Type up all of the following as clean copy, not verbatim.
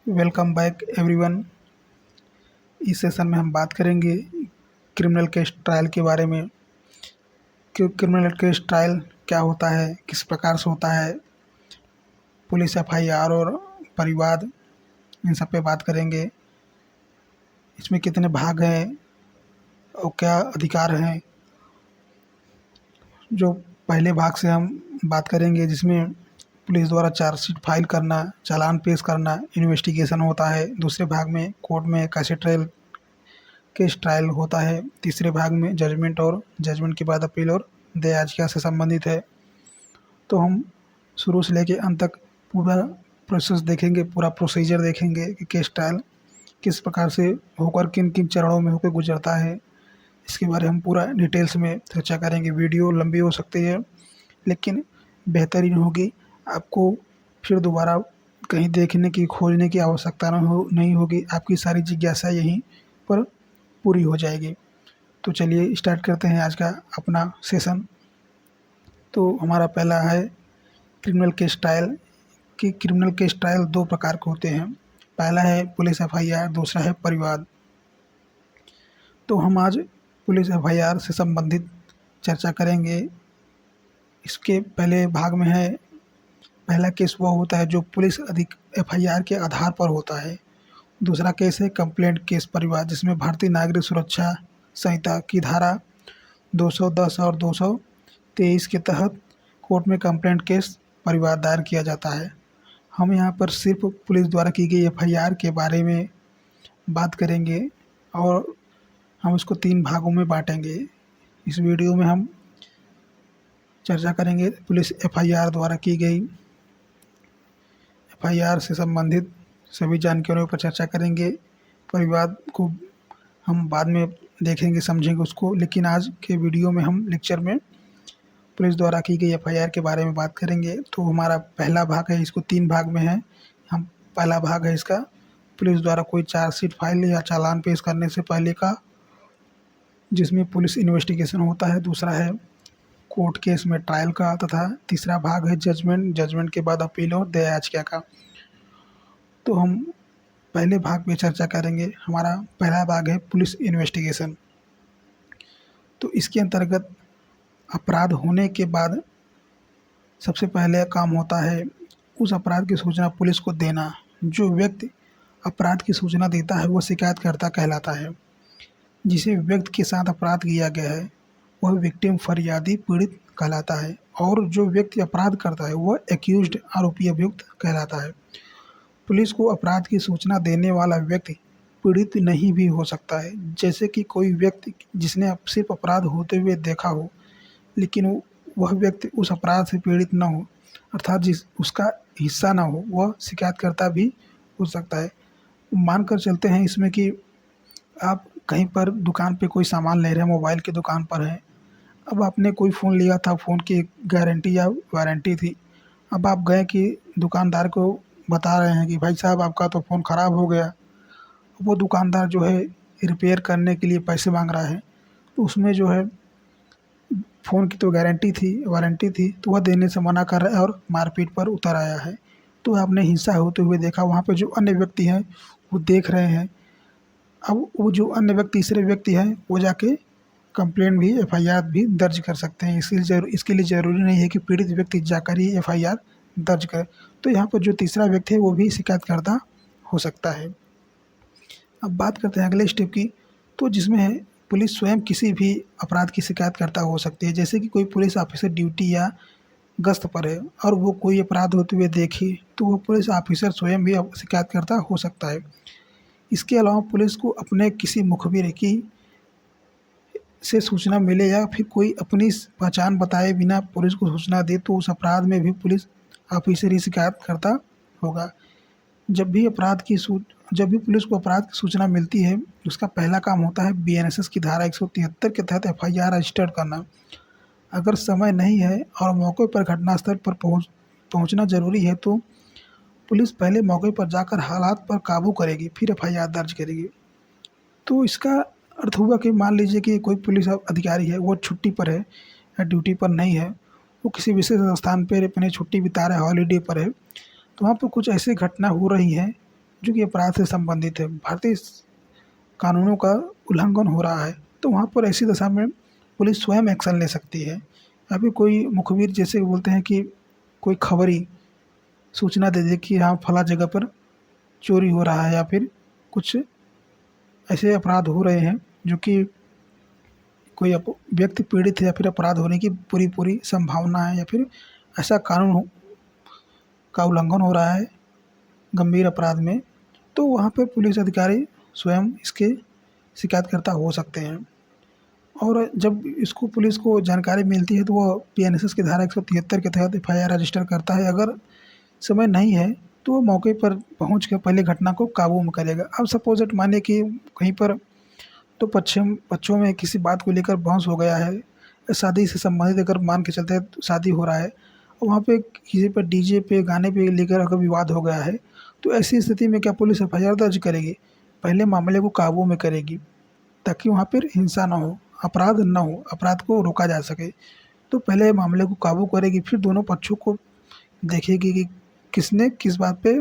Welcome back everyone. इस session में हम बात करेंगे क्रिमिनल केस ट्रायल के बारे में कि क्रिमिनल केस ट्रायल क्या होता है, किस प्रकार से होता है, पुलिस एफआईआर और परिवाद, इन सब पे बात करेंगे। इसमें कितने भाग हैं और क्या अधिकार हैं। जो पहले भाग से हम बात करेंगे जिसमें पुलिस द्वारा चार्जशीट फाइल करना, चालान पेश करना, इन्वेस्टिगेशन होता है। दूसरे भाग में कोर्ट में कैसे ट्रायल केस ट्रायल होता है। तीसरे भाग में जजमेंट और जजमेंट के बाद अपील और दया याचिका से संबंधित है। तो हम शुरू से लेके अंत तक पूरा प्रोसेस देखेंगे, पूरा प्रोसीजर देखेंगे कि केस ट्रायल किस प्रकार से होकर किन किन चरणों में होकर गुजरता है। इसके बारे में हम पूरा डिटेल्स में चर्चा करेंगे। वीडियो लंबी हो सकती है लेकिन बेहतरीन होगी। आपको फिर दोबारा कहीं देखने की, खोजने की आवश्यकता नहीं होगी। आपकी सारी जिज्ञासा यहीं पर पूरी हो जाएगी। तो चलिए स्टार्ट करते हैं आज का अपना सेशन। तो हमारा पहला है क्रिमिनल केस ट्रायल। कि क्रिमिनल केस ट्रायल दो प्रकार के होते हैं। पहला है पुलिस एफआईआर, दूसरा है परिवाद। तो हम आज पुलिस एफआईआर से संबंधित चर्चा करेंगे। इसके पहले भाग में है, पहला केस वह होता है जो पुलिस अधिक एफआईआर के आधार पर होता है। दूसरा केस है कंप्लेंट केस परिवाद, जिसमें भारतीय नागरिक सुरक्षा संहिता की धारा 210 और 223 के तहत कोर्ट में कंप्लेंट केस परिवाद दायर किया जाता है। हम यहाँ पर सिर्फ पुलिस द्वारा की गई एफआईआर के बारे में बात करेंगे और हम इसको 3 भागों में बांटेंगे। इस वीडियो में हम चर्चा करेंगे पुलिस एफआईआर द्वारा की गई एफआईआर से संबंधित सभी जानकारियों पर चर्चा करेंगे। परिवाद को हम बाद में देखेंगे, समझेंगे उसको, लेकिन आज के वीडियो में हम लेक्चर में पुलिस द्वारा की गई एफआईआर के बारे में बात करेंगे। तो हमारा पहला भाग है, इसको 3 भाग में है। हम पहला भाग है इसका पुलिस द्वारा कोई चार्जशीट फाइल या चालान पेश करने से पहले का, जिसमें पुलिस इन्वेस्टिगेशन होता है। दूसरा है कोर्ट केस में ट्रायल का, तथा तीसरा भाग है जजमेंट, जजमेंट के बाद अपील और दया याचिका का। तो हम पहले भाग में चर्चा करेंगे। हमारा पहला भाग है पुलिस इन्वेस्टिगेशन। तो इसके अंतर्गत अपराध होने के बाद सबसे पहले काम होता है उस अपराध की सूचना पुलिस को देना। जो व्यक्ति अपराध की सूचना देता है वह शिकायतकर्ता कहलाता है। जिसे व्यक्ति के साथ अपराध किया गया है वह विक्टिम, फरियादी, पीड़ित कहलाता है। और जो व्यक्ति अपराध करता है वह एक्यूज्ड, आरोपी, अभियुक्त कहलाता है। पुलिस को अपराध की सूचना देने वाला व्यक्ति पीड़ित नहीं भी हो सकता है। जैसे कि कोई व्यक्ति जिसने सिर्फ अपराध होते हुए देखा हो लेकिन वह व्यक्ति उस अपराध से पीड़ित न हो, अर्थात जिस उसका हिस्सा ना हो, वह शिकायतकर्ता भी हो सकता है। मानकर चलते हैं इसमें कि आप कहीं पर दुकान पे कोई सामान ले रहे हैं, मोबाइल की दुकान पर हैं। अब आपने कोई फ़ोन लिया था, फ़ोन की गारंटी या वारंटी थी। अब आप गए कि दुकानदार को बता रहे हैं कि भाई साहब आपका तो फ़ोन ख़राब हो गया। वो दुकानदार जो है रिपेयर करने के लिए पैसे मांग रहा है। तो उसमें जो है फ़ोन की तो गारंटी थी, वारंटी थी, तो वह देने से मना कर रहा है और मारपीट पर उतर आया है। तो आपने हिंसा होते हुए देखा, वहाँ पे जो अन्य व्यक्ति हैं वो देख रहे हैं। अब वो जो अन्य व्यक्ति, तीसरे व्यक्ति हैं, वो जाके कंप्लेंट भी, एफआईआर भी दर्ज कर सकते हैं। इसके लिए ज़रूरी नहीं है कि पीड़ित व्यक्ति जाकर ही एफआईआर दर्ज करे। तो यहाँ पर जो तीसरा व्यक्ति है वो भी शिकायतकर्ता हो सकता है। अब बात करते हैं अगले स्टेप की, तो जिसमें है पुलिस स्वयं किसी भी अपराध की शिकायतकर्ता हो सकती है। जैसे कि कोई पुलिस ऑफिसर ड्यूटी या गश्त पर है और वो कोई अपराध होते हुए देखे तो वो पुलिस ऑफिसर स्वयं भी शिकायतकर्ता हो सकता है। इसके अलावा पुलिस को अपने किसी मुखबिर की से सूचना मिले या फिर कोई अपनी पहचान बताए बिना पुलिस को सूचना दे तो उस अपराध में भी पुलिस ऑफिसर ही शिकायतकर्ता होगा। जब भी पुलिस को अपराध की सूचना मिलती है उसका पहला काम होता है बीएनएसएस की धारा 173 के तहत एफआईआर रजिस्टर्ड करना। अगर समय नहीं है और मौके पर घटनास्थल पर पहुंचना ज़रूरी है तो पुलिस पहले मौके पर जाकर हालात पर काबू करेगी, फिर एफआईआर दर्ज करेगी। तो इसका अर्थ हुआ कि मान लीजिए कि कोई पुलिस अधिकारी है, वो छुट्टी पर है या ड्यूटी पर नहीं है, वो किसी विशेष स्थान पर अपनी छुट्टी बिता रहा है, हॉलीडे पर है। तो वहाँ पर कुछ ऐसी घटना हो रही है जो कि अपराध से संबंधित है, भारतीय कानूनों का उल्लंघन हो रहा है, तो वहाँ पर ऐसी दशा में पुलिस स्वयं एक्शन ले सकती है। या फिर कोई मुखबिर, जैसे बोलते हैं कि कोई खबरी सूचना दे दे कि हाँ फला जगह पर चोरी हो रहा है या फिर कुछ ऐसे अपराध हो रहे हैं जो कि कोई व्यक्ति पीड़ित है या फिर अपराध होने की पूरी पूरी संभावना है, या फिर ऐसा का उल्लंघन हो रहा है गंभीर अपराध में, तो वहाँ पे पुलिस अधिकारी स्वयं इसके शिकायतकर्ता हो सकते हैं। और जब इसको पुलिस को जानकारी मिलती है तो वह बीएनएसएस की धारा 173 के तहत एफआईआर रजिस्टर करता है। अगर समय नहीं है तो वो मौके पर पहुंच कर पहले घटना को काबू में करेगा। अब सपोज इट मानिए कि कहीं पर तो पक्षों में किसी बात को लेकर बहस हो गया है, शादी से संबंधित अगर मान के चलते हैं शादी हो रहा है और वहाँ पे किसी पर डीजे पे गाने पे लेकर अगर विवाद हो गया है, तो ऐसी स्थिति में क्या पुलिस एफआईआर दर्ज करेगी? पहले मामले को काबू में करेगी ताकि वहाँ पर हिंसा ना हो, अपराध ना हो, अपराध को रोका जा सके। तो पहले मामले को काबू करेगी, फिर दोनों पक्षों को देखेगी कि किसने किस बात पे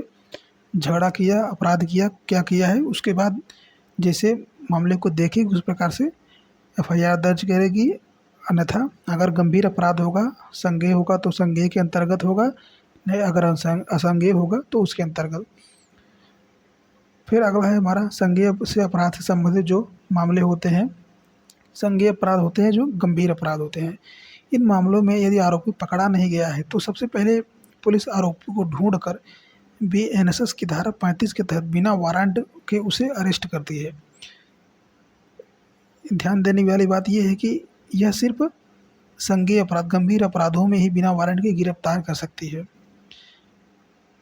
झगड़ा किया, अपराध किया, क्या किया है। उसके बाद जैसे मामले को देखेगी उस प्रकार से एफआईआर दर्ज करेगी। अन्यथा अगर गंभीर अपराध होगा, संज्ञेय होगा तो संज्ञेय के अंतर्गत होगा, नहीं अगर असंज्ञेय होगा तो उसके अंतर्गत। फिर अगला है हमारा संज्ञेय से अपराध से संबंधित जो मामले होते हैं। संज्ञेय अपराध होते हैं जो गंभीर अपराध होते हैं। इन मामलों में यदि आरोपी पकड़ा नहीं गया है तो सबसे पहले पुलिस आरोपी को ढूंढ कर बीएनएसएस की धारा 35 के तहत बिना वारंट के उसे अरेस्ट करती है। ध्यान देने वाली बात यह है कि यह सिर्फ संज्ञेय अपराध, गंभीर अपराधों में ही बिना वारंट के गिरफ्तार कर सकती है।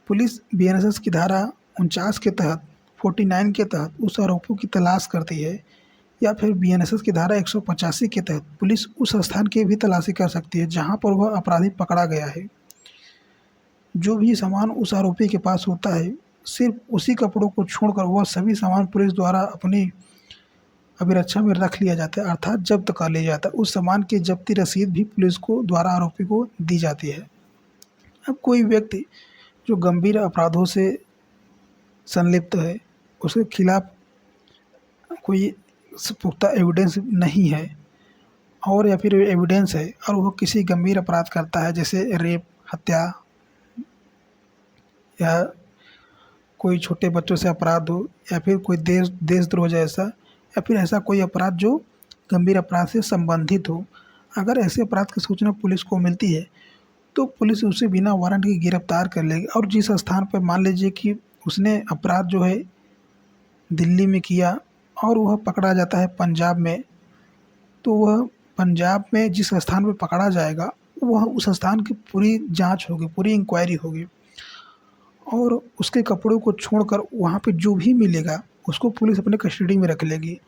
पुलिस बीएनएसएस की धारा 49 के तहत 49 के तहत उस आरोपी की तलाश करती है, या फिर बीएनएसएस की धारा 185 के तहत पुलिस उस स्थान की भी तलाशी कर सकती है जहां पर वह अपराधी पकड़ा गया है। जो भी सामान उस आरोपी के पास होता है, सिर्फ उसी कपड़ों को छोड़कर वह सभी सामान पुलिस द्वारा अपनी अभिरक्षा में रख लिया जाता है, अर्थात जब्त कर लिया जाता है। उस सामान की जब्ती रसीद भी पुलिस को द्वारा आरोपी को दी जाती है। अब कोई व्यक्ति जो गंभीर अपराधों से संलिप्त है, उसके खिलाफ कोई पुख्ता एविडेंस नहीं है और या फिर एविडेंस है और वह किसी गंभीर अपराध करता है, जैसे रेप, हत्या या कोई छोटे बच्चों से अपराध हो, या फिर कोई देशद्रोह जैसा, या फिर ऐसा कोई अपराध जो गंभीर अपराध से संबंधित हो। अगर ऐसे अपराध की सूचना पुलिस को मिलती है तो पुलिस उसे बिना वारंट के गिरफ्तार कर लेगी। और जिस स्थान पर मान लीजिए कि उसने अपराध जो है दिल्ली में किया और वह पकड़ा जाता है पंजाब में, तो वह पंजाब में जिस स्थान पर पकड़ा जाएगा वह उस स्थान की पूरी जांच होगी, पूरी इंक्वायरी होगी और उसके कपड़ों को छोड़कर वहाँ पे जो भी मिलेगा उसको पुलिस अपने कस्टडी में रख लेगी।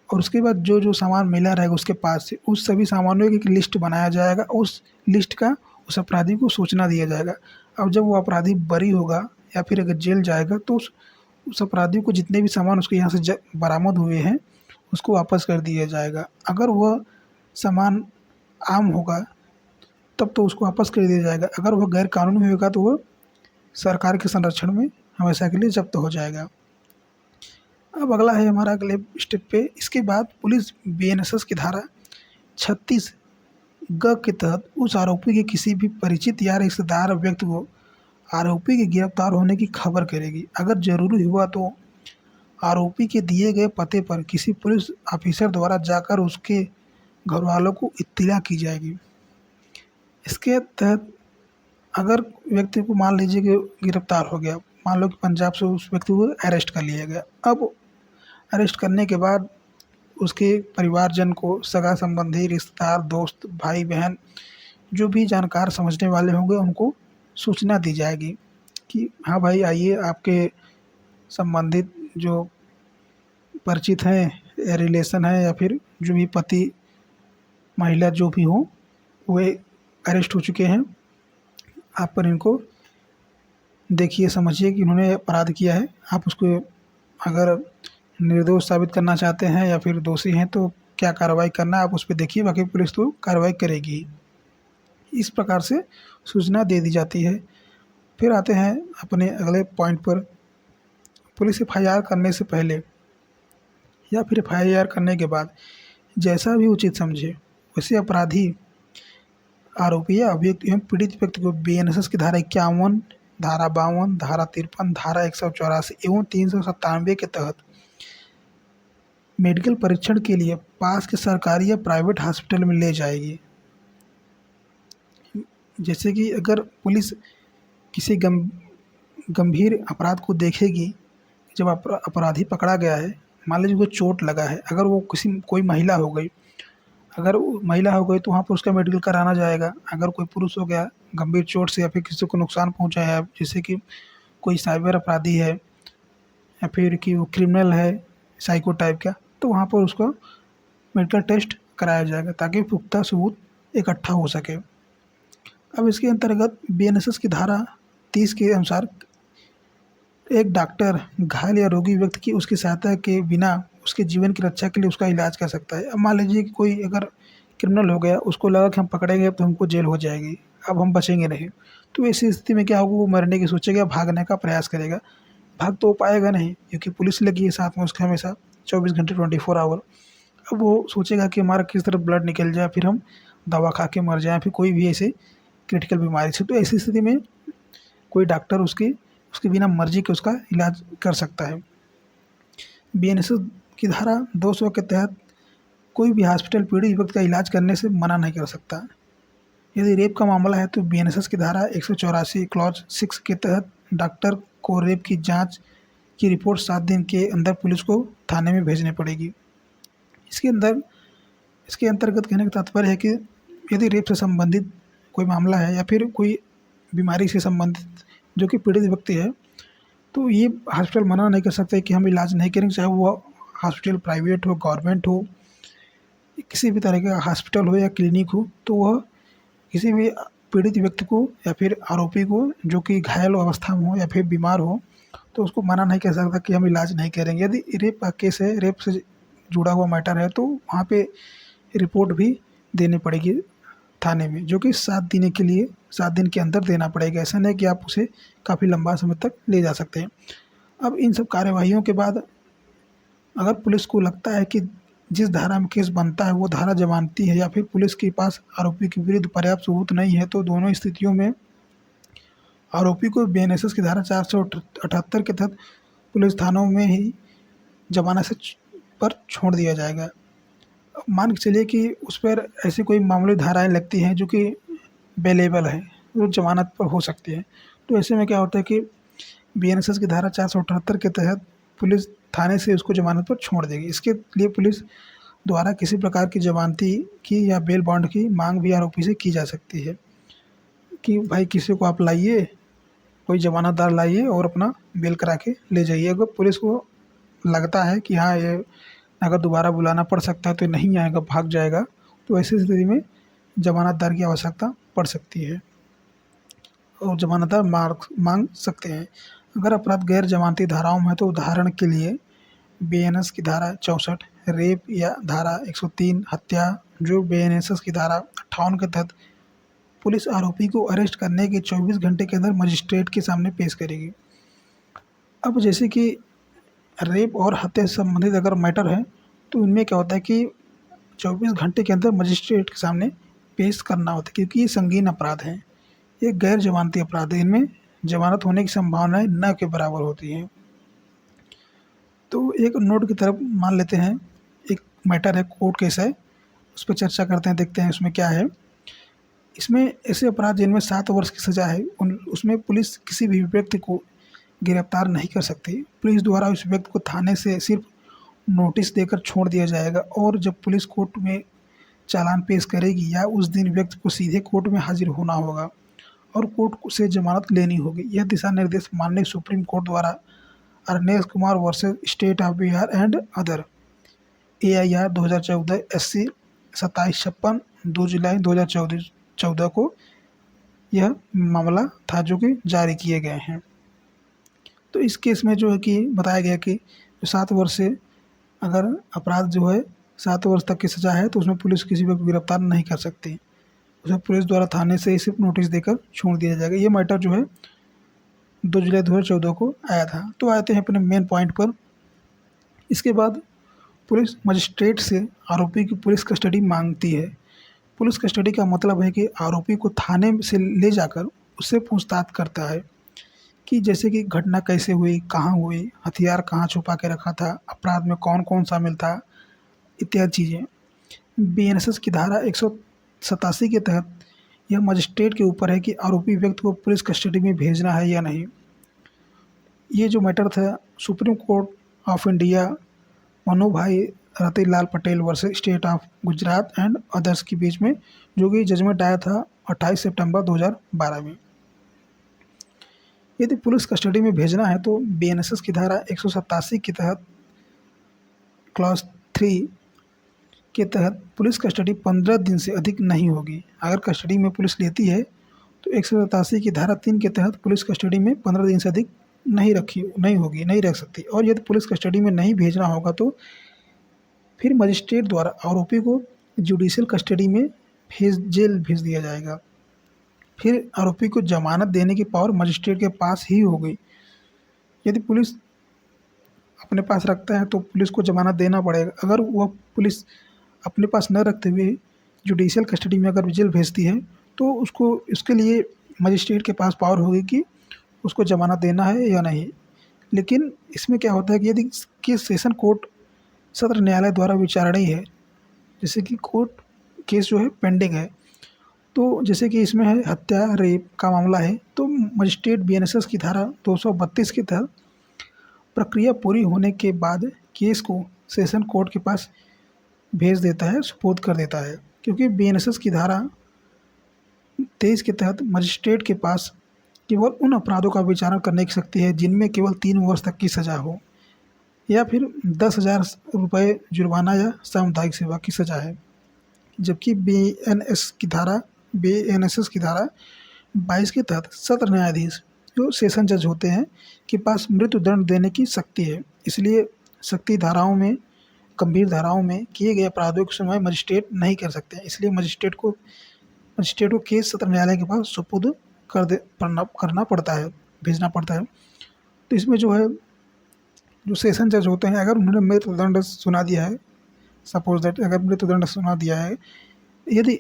और उसके बाद जो जो सामान मिला रहेगा उसके पास से, उस सभी सामानों की एक लिस्ट बनाया जाएगा, उस लिस्ट का उस अपराधी को सूचना दिया जाएगा। अब जब वो अपराधी बरी होगा या फिर अगर जेल जाएगा तो उस अपराधी को जितने भी सामान उसके यहाँ से बरामद हुए हैं उसको वापस कर दिया जाएगा। अगर वह सामान आम होगा तब तो उसको वापस कर दिया जाएगा, अगर वह गैर कानूनी होगा तो वह सरकार के संरक्षण में हमेशा के लिए जब्त हो जाएगा। अब अगला है हमारा अगले स्टेप पे, इसके बाद पुलिस बीएनएसएस की धारा 36 ग के तहत उस आरोपी के किसी भी परिचित या रिश्तेदार व्यक्ति को आरोपी के गिरफ्तार होने की खबर करेगी। अगर जरूरी हुआ तो आरोपी के दिए गए पते पर किसी पुलिस ऑफिसर द्वारा जाकर उसके घर वालों को इत्तला की जाएगी। इसके तहत अगर व्यक्ति को मान लीजिए कि गिरफ्तार हो गया, मान लो कि पंजाब से उस व्यक्ति को अरेस्ट कर लिया गया। अब अरेस्ट करने के बाद उसके परिवारजन को, सगा संबंधी, रिश्तेदार, दोस्त, भाई बहन, जो भी जानकार समझने वाले होंगे उनको सूचना दी जाएगी कि हाँ भाई आइए, आपके संबंधित जो परिचित हैं, रिलेशन है या फिर जो भी पति महिला जो भी हो वे अरेस्ट हो चुके हैं, आप पर इनको देखिए, समझिए कि उन्होंने अपराध किया है। आप उसको अगर निर्दोष साबित करना चाहते हैं या फिर दोषी हैं तो क्या कार्रवाई करना है आप उस पर देखिए, बाकी पुलिस तो कार्रवाई करेगी। इस प्रकार से सूचना दे दी जाती है। फिर आते हैं अपने अगले पॉइंट पर पुलिस एफआईआर करने से पहले या फिर एफआईआर करने के बाद जैसा भी उचित समझे वैसे अपराधी, आरोपी या अभियुक्त एवं पीड़ित व्यक्ति को बीएनएसएस की धारा 51, धारा 52, धारा 53, धारा 184 एवं 397 के तहत मेडिकल परीक्षण के लिए पास के सरकारी या प्राइवेट हॉस्पिटल में ले जाएगी। जैसे कि अगर पुलिस किसी गंभीर अपराध को देखेगी, जब अपराधी पकड़ा गया है, मान लीजिए कोई चोट लगा है, अगर वो कोई महिला हो गई, अगर वो महिला हो गई तो वहाँ पर उसका मेडिकल कराना जाएगा। अगर कोई पुरुष हो गया गंभीर चोट से या फिर किसी को नुकसान पहुँचा है, जैसे कि कोई साइबर अपराधी है या फिर कि वो क्रिमिनल है साइको टाइप का, तो वहाँ पर उसका मेडिकल टेस्ट कराया जाएगा ताकि पुख्ता सबूत इकट्ठा हो सके। अब इसके अंतर्गत बीएनएसएस की धारा 30 के अनुसार एक डॉक्टर घायल या रोगी व्यक्ति की उसकी सहायता के बिना उसके जीवन की रक्षा के लिए उसका इलाज कर सकता है। अब मान लीजिए कि कोई अगर क्रिमिनल हो गया, उसको लगा कि हम पकड़ेंगे तो हमको जेल हो जाएगी, अब हम बचेंगे नहीं, तो ऐसी स्थिति में क्या होगा, वो मरने की सोचेगा, भागने का प्रयास करेगा। भाग तो पाएगा नहीं क्योंकि पुलिस लगी है साथ में उसके हमेशा 24 घंटे 24 आवर। अब वो सोचेगा कि हमारा किस तरह ब्लड निकल जाए, फिर हम दवा खा के मर जाएँ, फिर कोई भी ऐसे क्रिटिकल बीमारी से। तो ऐसी स्थिति में कोई डॉक्टर उसकी बिना मर्जी के उसका इलाज कर सकता है। बीएनएसएस की धारा 200 के तहत कोई भी हॉस्पिटल पीड़ित व्यक्ति का इलाज करने से मना नहीं कर सकता। यदि रेप का मामला है तो बीएनएसएस की धारा 184 क्लॉज 6 के तहत डॉक्टर को रेप की जांच की रिपोर्ट 7 दिन के अंदर पुलिस को थाने में भेजनी पड़ेगी। इसके अंतर्गत कहने का तात्पर्य है कि यदि रेप से संबंधित कोई मामला है या फिर कोई बीमारी से संबंधित जो कि पीड़ित व्यक्ति है, तो ये हॉस्पिटल मना नहीं कर सकते कि हम इलाज नहीं करेंगे, चाहे वो हॉस्पिटल प्राइवेट हो, गवर्नमेंट हो, किसी भी तरह का हॉस्पिटल हो या क्लिनिक हो, तो वह किसी भी पीड़ित व्यक्ति को या फिर आरोपी को जो कि घायल अवस्था में हो या फिर बीमार हो, तो उसको मना नहीं कर सकता कि हम इलाज नहीं करेंगे। यदि रेप का केस है, रेप से जुड़ा हुआ मैटर है, तो वहाँ पे रिपोर्ट भी देनी पड़ेगी थाने में, जो कि 7 दिन के अंदर देना पड़ेगा। ऐसा नहीं कि आप उसे काफ़ी लंबा समय तक ले जा सकते हैं। अब इन सब कार्यवाहियों के बाद अगर पुलिस को लगता है कि जिस धारा में केस बनता है वो धारा जमानती है या फिर पुलिस के पास आरोपी के विरुद्ध पर्याप्त सबूत नहीं है, तो दोनों स्थितियों में आरोपी को बीएनएसएस की धारा 478 के तहत पुलिस थानों में ही जमानत पर छोड़ दिया जाएगा। मान के चलिए कि उस पर ऐसी कोई मामूली धाराएं लगती हैं जो कि बेलेबल है, वो जमानत पर हो सकती है, तो ऐसे में क्या होता है कि बीएनएसएस की धारा 478 के तहत पुलिस थाने से उसको जमानत पर छोड़ देगी। इसके लिए पुलिस द्वारा किसी प्रकार की जमानती की या बेल बॉन्ड की मांग भी आरोपी से की जा सकती है कि भाई किसी को आप लाइए, कोई जमानतदार लाइए और अपना बेल करा के ले जाइए। अगर पुलिस को लगता है कि हाँ ये अगर दोबारा बुलाना पड़ सकता है तो नहीं आएगा, भाग जाएगा, तो ऐसी स्थिति में जमानतदार की आवश्यकता पड़ सकती है और जमानतदार मांग सकते हैं। अगर अपराध गैर जमानती धाराओं में है तो उदाहरण के लिए बीएनएस की धारा 64 रेप या धारा 103 हत्या, जो बीएनएसएस की धारा 58 के तहत पुलिस आरोपी को अरेस्ट करने के 24 घंटे के अंदर मजिस्ट्रेट के सामने पेश करेगी। अब जैसे कि रेप और हत्या से संबंधित अगर मैटर है तो इनमें क्या होता है कि 24 घंटे के अंदर मजिस्ट्रेट के सामने पेश करना होता है, क्योंकि ये संगीन अपराध हैं, ये गैर जमानती अपराध है, इनमें जमानत होने की संभावनाएं न के बराबर होती हैं। तो एक नोट की तरफ मान लेते हैं, एक मैटर है, कोर्ट केस है, उस पर चर्चा करते हैं, देखते हैं उसमें क्या है। इसमें ऐसे अपराध जिनमें 7 वर्ष की सज़ा है उसमें पुलिस किसी भी व्यक्ति को गिरफ्तार नहीं कर सकती। पुलिस द्वारा उस व्यक्ति को थाने से सिर्फ नोटिस देकर छोड़ दिया जाएगा और जब पुलिस कोर्ट में चालान पेश करेगी या उस दिन व्यक्ति को सीधे कोर्ट में हाजिर होना होगा और कोर्ट से जमानत लेनी होगी। यह दिशा निर्देश माननीय सुप्रीम कोर्ट द्वारा Arnesh Kumar versus state of Bihar and other AIR 2014 SC 2756 2 जुलाई 2014 को यह मामला था जो कि जारी किए गए हैं। तो इस केस में जो है कि बताया गया कि 7 वर्ष से अगर अपराध जो है 7 वर्ष तक की सज़ा है तो उसमें पुलिस किसी को गिरफ्तार नहीं कर सकती, उसे पुलिस द्वारा थाने से सिर्फ नोटिस देकर छोड़ दिया जाएगा। ये मैटर जो है 2 जुलाई 2014 को आया था। तो आते हैं अपने मेन पॉइंट पर। इसके बाद पुलिस मजिस्ट्रेट से आरोपी की पुलिस कस्टडी मांगती है। पुलिस कस्टडी का मतलब है कि आरोपी को थाने से ले जाकर उससे पूछताछ करता है कि जैसे कि घटना कैसे हुई, कहाँ हुई, हथियार कहाँ छुपा के रखा था, अपराध में कौन-कौन शामिल था, इत्यादि चीज़ें। बीएनएसएस की धारा 187 के तहत यह मजिस्ट्रेट के ऊपर है कि आरोपी व्यक्ति को पुलिस कस्टडी में भेजना है या नहीं। ये जो मैटर था supreme court of India Manubhai Ratilal Patel versus state of Gujarat and others के बीच में, जो कि जजमेंट आया था 28 सितंबर 2012 में। यदि पुलिस कस्टडी में भेजना है तो बीएनएसएस की धारा 187 के तहत क्लॉज 3 के तहत पुलिस कस्टडी 15 दिन से अधिक नहीं होगी। अगर कस्टडी में पुलिस लेती है तो 187 की धारा 3 के तहत पुलिस कस्टडी में 15 दिन से अधिक नहीं रख सकती। और यदि पुलिस कस्टडी में नहीं भेजना होगा तो फिर मजिस्ट्रेट द्वारा आरोपी को जुडिशियल कस्टडी में जेल भेज दिया जाएगा। फिर आरोपी को जमानत देने की पावर मजिस्ट्रेट के पास ही होगी। यदि पुलिस अपने पास रखता है तो पुलिस को जमानत देना पड़ेगा। अगर वह पुलिस अपने पास न रखते हुए जुडिशियल कस्टडी में अगर जेल भेजती है तो उसको इसके लिए मजिस्ट्रेट के पास पावर होगी कि उसको जमानत देना है या नहीं। लेकिन इसमें क्या होता है कि यदि केस सेशन कोर्ट सत्र न्यायालय द्वारा विचारणीय है, जैसे कि कोर्ट केस जो है पेंडिंग है, तो जैसे कि इसमें है हत्या रेप का मामला है, तो मजिस्ट्रेट बीएनएसएस की धारा 232 के तहत प्रक्रिया पूरी होने के बाद केस को सेशन कोर्ट के पास भेज देता है, सुपुर्द कर देता है। क्योंकि बीएनएसएस की धारा 23 के तहत मजिस्ट्रेट के पास केवल उन अपराधों का विचारण करने की शक्ति है जिनमें केवल 3 वर्ष तक की सज़ा हो या फिर 10,000 रुपये जुर्माना या सामुदायिक सेवा की सज़ा है। जबकि बीएनएसएस की धारा 22 के तहत सत्र न्यायाधीश जो सेशन जज होते हैं के पास मृत्यु दंड देने की शक्ति है। इसलिए शक्ति धाराओं में, गंभीर धाराओं में किए गए अपराधों के समय मजिस्ट्रेट नहीं कर सकते। इसलिए मजिस्ट्रेट को केस सत्र न्यायालय के पास सुपुर्द करना पड़ता है, भेजना पड़ता है। तो इसमें जो है जो सेशन जज होते हैं, अगर उन्होंने मृत्युदंड सुना दिया है, सपोज दैट अगर मृत्युदंड सुना दिया है, यदि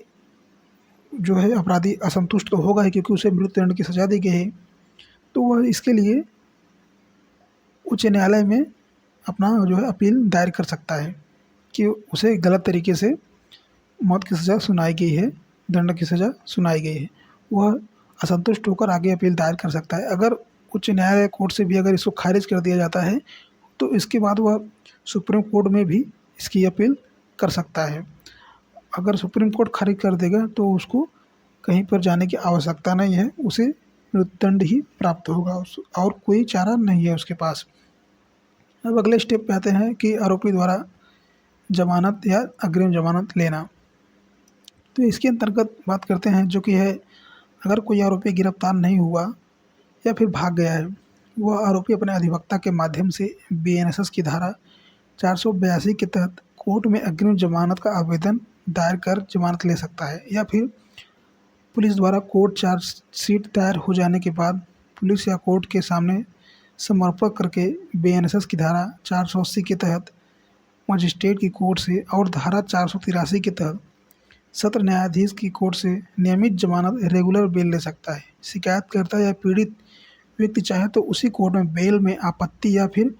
जो है अपराधी असंतुष्ट तो होगा ही क्योंकि उसे मृत्युदंड की सजा दी गई है, तो वह इसके लिए उच्च न्यायालय में अपना जो है अपील दायर कर सकता है कि उसे गलत तरीके से मौत की सज़ा सुनाई गई है, दंड की सज़ा सुनाई गई है। वह असंतुष्ट होकर आगे अपील दायर कर सकता है। अगर उच्च न्यायालय कोर्ट से भी अगर इसको खारिज कर दिया जाता है तो इसके बाद वह सुप्रीम कोर्ट में भी इसकी अपील कर सकता है। अगर सुप्रीम कोर्ट खारिज कर देगा तो उसको कहीं पर जाने की आवश्यकता नहीं है, उसे मृत्युदंड ही प्राप्त होगा और कोई चारा नहीं है उसके पास। अब अगले स्टेप पे आते हैं कि आरोपी द्वारा जमानत या अग्रिम जमानत लेना। तो इसके अंतर्गत बात करते हैं जो कि है, अगर कोई आरोपी गिरफ्तार नहीं हुआ या फिर भाग गया है, वह आरोपी अपने अधिवक्ता के माध्यम से बीएनएसएस की धारा 482 के तहत कोर्ट में अग्रिम जमानत का आवेदन दायर कर जमानत ले सकता है। या फिर पुलिस द्वारा कोर्ट चार्जशीट दायर हो जाने के बाद पुलिस या कोर्ट के सामने समर्पण करके बीएनएसएस की धारा 480 के तहत मजिस्ट्रेट की कोर्ट से और धारा 483 के तहत सत्र न्यायाधीश की कोर्ट से नियमित जमानत रेगुलर बेल ले सकता है। शिकायतकर्ता या पीड़ित व्यक्ति चाहे तो उसी कोर्ट में बेल में आपत्ति या फिर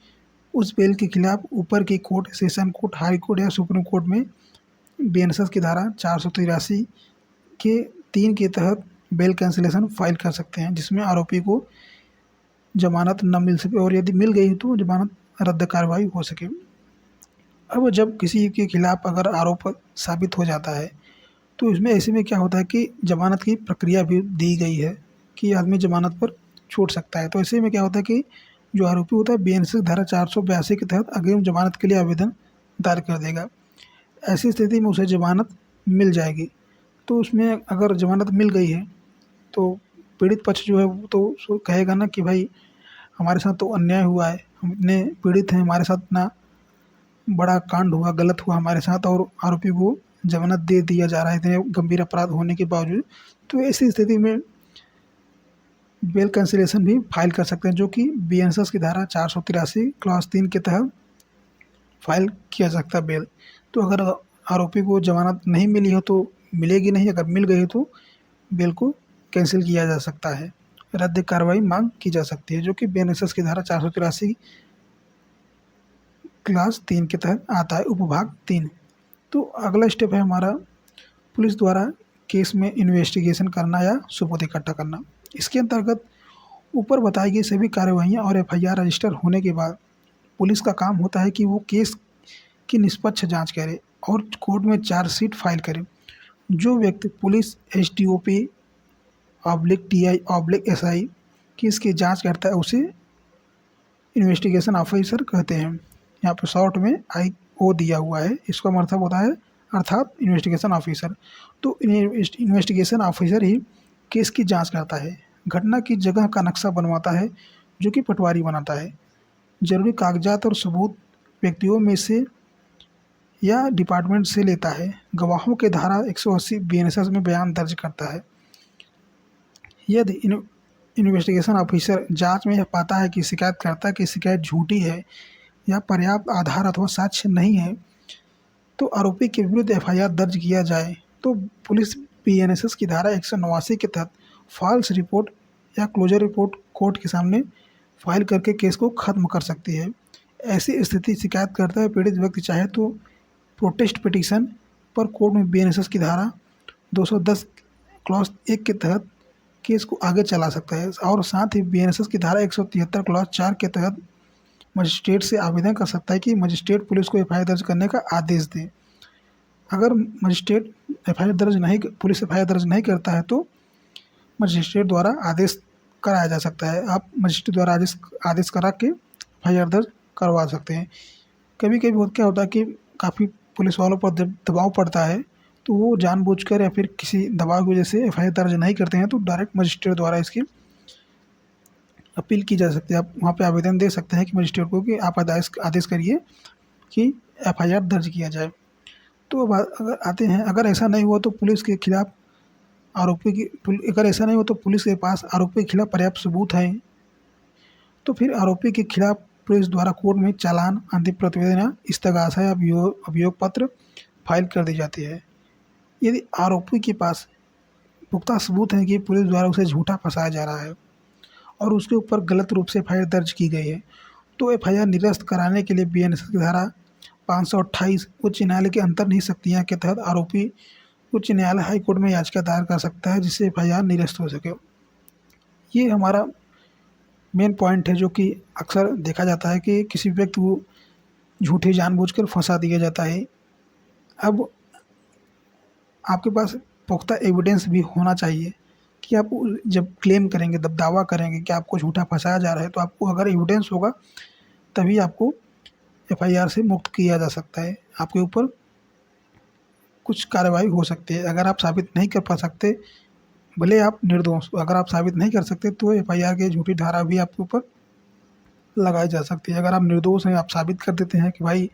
उस बेल के खिलाफ ऊपर की court, session court, high court या सुप्रीम कोर्ट में बीएनएसएस की धारा 483 के 3 के तहत बेल कैंसिलेशन फाइल कर सकते हैं, जिसमें आरोपी को जमानत न मिल सके और यदि मिल गई तो जमानत रद्द कार्रवाई हो सके। अब जब किसी के खिलाफ अगर आरोप साबित हो जाता है तो इसमें ऐसे में क्या होता है कि जमानत की प्रक्रिया भी दी गई है कि आदमी जमानत पर छूट सकता है। तो ऐसे में क्या होता है कि जो आरोपी होता है बीएनएसएस धारा 482 के तहत अग्रिम जमानत के लिए आवेदन दायर कर देगा। ऐसी स्थिति में उसे जमानत मिल जाएगी। तो उसमें अगर जमानत मिल गई है तो पीड़ित पक्ष जो है वो तो कहेगा ना कि भाई हमारे साथ तो अन्याय हुआ है, हम इतने पीड़ित हैं, हमारे साथ इतना बड़ा कांड हुआ, गलत हुआ हमारे साथ और आरोपी को जमानत दे दिया जा रहा है इतने गंभीर अपराध होने के बावजूद। तो ऐसी स्थिति में बेल कैंसिलेशन भी फाइल कर सकते हैं, जो कि बीएनएसएस की धारा 483 क्लॉज 3 के तहत फाइल किया जा सकता है बेल। तो अगर आरोपी को जमानत नहीं मिली हो तो मिलेगी नहीं, अगर मिल गई हो तो बेल को कैंसिल किया जा सकता है, रद्द कार्रवाई मांग की जा सकती है, जो कि बीएनएसएस की धारा 483 क्लास 3 के तहत आता है, उपभाग 3। तो अगला स्टेप है हमारा पुलिस द्वारा केस में इन्वेस्टिगेशन करना या सबूत इकट्ठा करना। इसके अंतर्गत ऊपर बताई गई सभी कार्यवाहियाँ और एफआईआर रजिस्टर होने के बाद पुलिस का काम होता है कि वो केस की निष्पक्ष जांच करे और कोर्ट में चार्जशीट फाइल करे। जो व्यक्ति पुलिस SDOP/TI/SI केस की जांच करता है उसे इन्वेस्टिगेशन ऑफिसर कहते हैं। यहाँ पे शॉर्ट में IO दिया हुआ है, इसका मतलब होता है अर्थात इन्वेस्टिगेशन ऑफिसर। तो इन्वेस्टिगेशन ऑफिसर ही केस की जांच करता है, घटना की जगह का नक्शा बनवाता है, जो कि पटवारी बनाता है, जरूरी कागजात और सबूत व्यक्तियों में से या डिपार्टमेंट से लेता है, गवाहों के धारा 180 बीएनएसएस में बयान दर्ज करता है। यदि इन्वेस्टिगेशन ऑफिसर जांच में यह पाता है कि शिकायतकर्ता की शिकायत झूठी है या पर्याप्त आधार अथवा साक्ष्य नहीं है तो आरोपी के विरुद्ध एफआईआर दर्ज किया जाए तो पुलिस बीएनएसएस की धारा 189 के तहत फॉल्स रिपोर्ट या क्लोजर रिपोर्ट कोर्ट के सामने फाइल करके केस को खत्म कर सकती है। ऐसी स्थिति शिकायतकर्ता या पीड़ित व्यक्ति चाहे तो प्रोटेस्ट पिटीशन पर कोर्ट में बीएनएसएस की धारा 210 क्लॉज 1 के तहत केस को आगे चला सकता है और साथ ही बीएनएसएस की धारा 173 क्लॉज 4 के तहत मजिस्ट्रेट से आवेदन कर सकता है कि मजिस्ट्रेट पुलिस को एफआईआर दर्ज करने का आदेश दे। अगर मजिस्ट्रेट पुलिस एफआईआर दर्ज नहीं करता है तो मजिस्ट्रेट द्वारा आदेश कराया जा सकता है। आप मजिस्ट्रेट द्वारा आदेश करा के एफआईआर दर्ज करवा सकते हैं। कभी कभी क्या होता है कि काफ़ी पुलिस वालों पर दबाव पड़ता है तो वो जानबूझकर या फिर किसी दबाव की वजह से एफआईआर दर्ज नहीं करते हैं, तो डायरेक्ट मजिस्ट्रेट द्वारा इसकी अपील की जा सकती है। आप वहाँ पे आवेदन दे सकते हैं कि मजिस्ट्रेट को कि आप आदेश करिए कि एफआईआर दर्ज किया जाए। तो अब अगर आते हैं, अगर ऐसा नहीं हुआ तो पुलिस के खिलाफ पुलिस के पास आरोपी के खिलाफ पर्याप्त सबूत है तो फिर आरोपी के खिलाफ पुलिस द्वारा कोर्ट में चालान, अंतिम प्रतिवेदन, इस्तगासा या अभियोग पत्र फाइल कर दी जाती है। यदि आरोपी के पास पुख्ता सबूत है कि पुलिस द्वारा उसे झूठा फंसाया जा रहा है और उसके ऊपर गलत रूप से एफआईआर दर्ज की गई है तो एफआईआर निरस्त कराने के लिए बीएनएसएस की धारा 528 उच्च न्यायालय की अंतर्निहित शक्तियाँ के तहत आरोपी उच्च न्यायालय हाई कोर्ट में याचिका दायर कर सकता है जिससे एफआईआर निरस्त हो सके। ये हमारा मेन पॉइंट है जो कि अक्सर देखा जाता है कि किसी व्यक्ति को झूठे जानबूझकर फंसा दिया जाता है। अब आपके पास पुख्ता एविडेंस भी होना चाहिए कि आप जब क्लेम करेंगे, जब दावा करेंगे कि आपको झूठा फंसाया जा रहा है तो आपको अगर एविडेंस होगा तभी आपको एफआईआर से मुक्त किया जा सकता है, आपके ऊपर कुछ कार्रवाई हो सकती है। अगर आप साबित नहीं कर पा सकते, भले आप निर्दोष, अगर आप साबित नहीं कर सकते तो एफआईआर की झूठी धारा भी आपके ऊपर लगाई जा सकती है। अगर आप निर्दोष हैं, आप साबित कर देते हैं कि भाई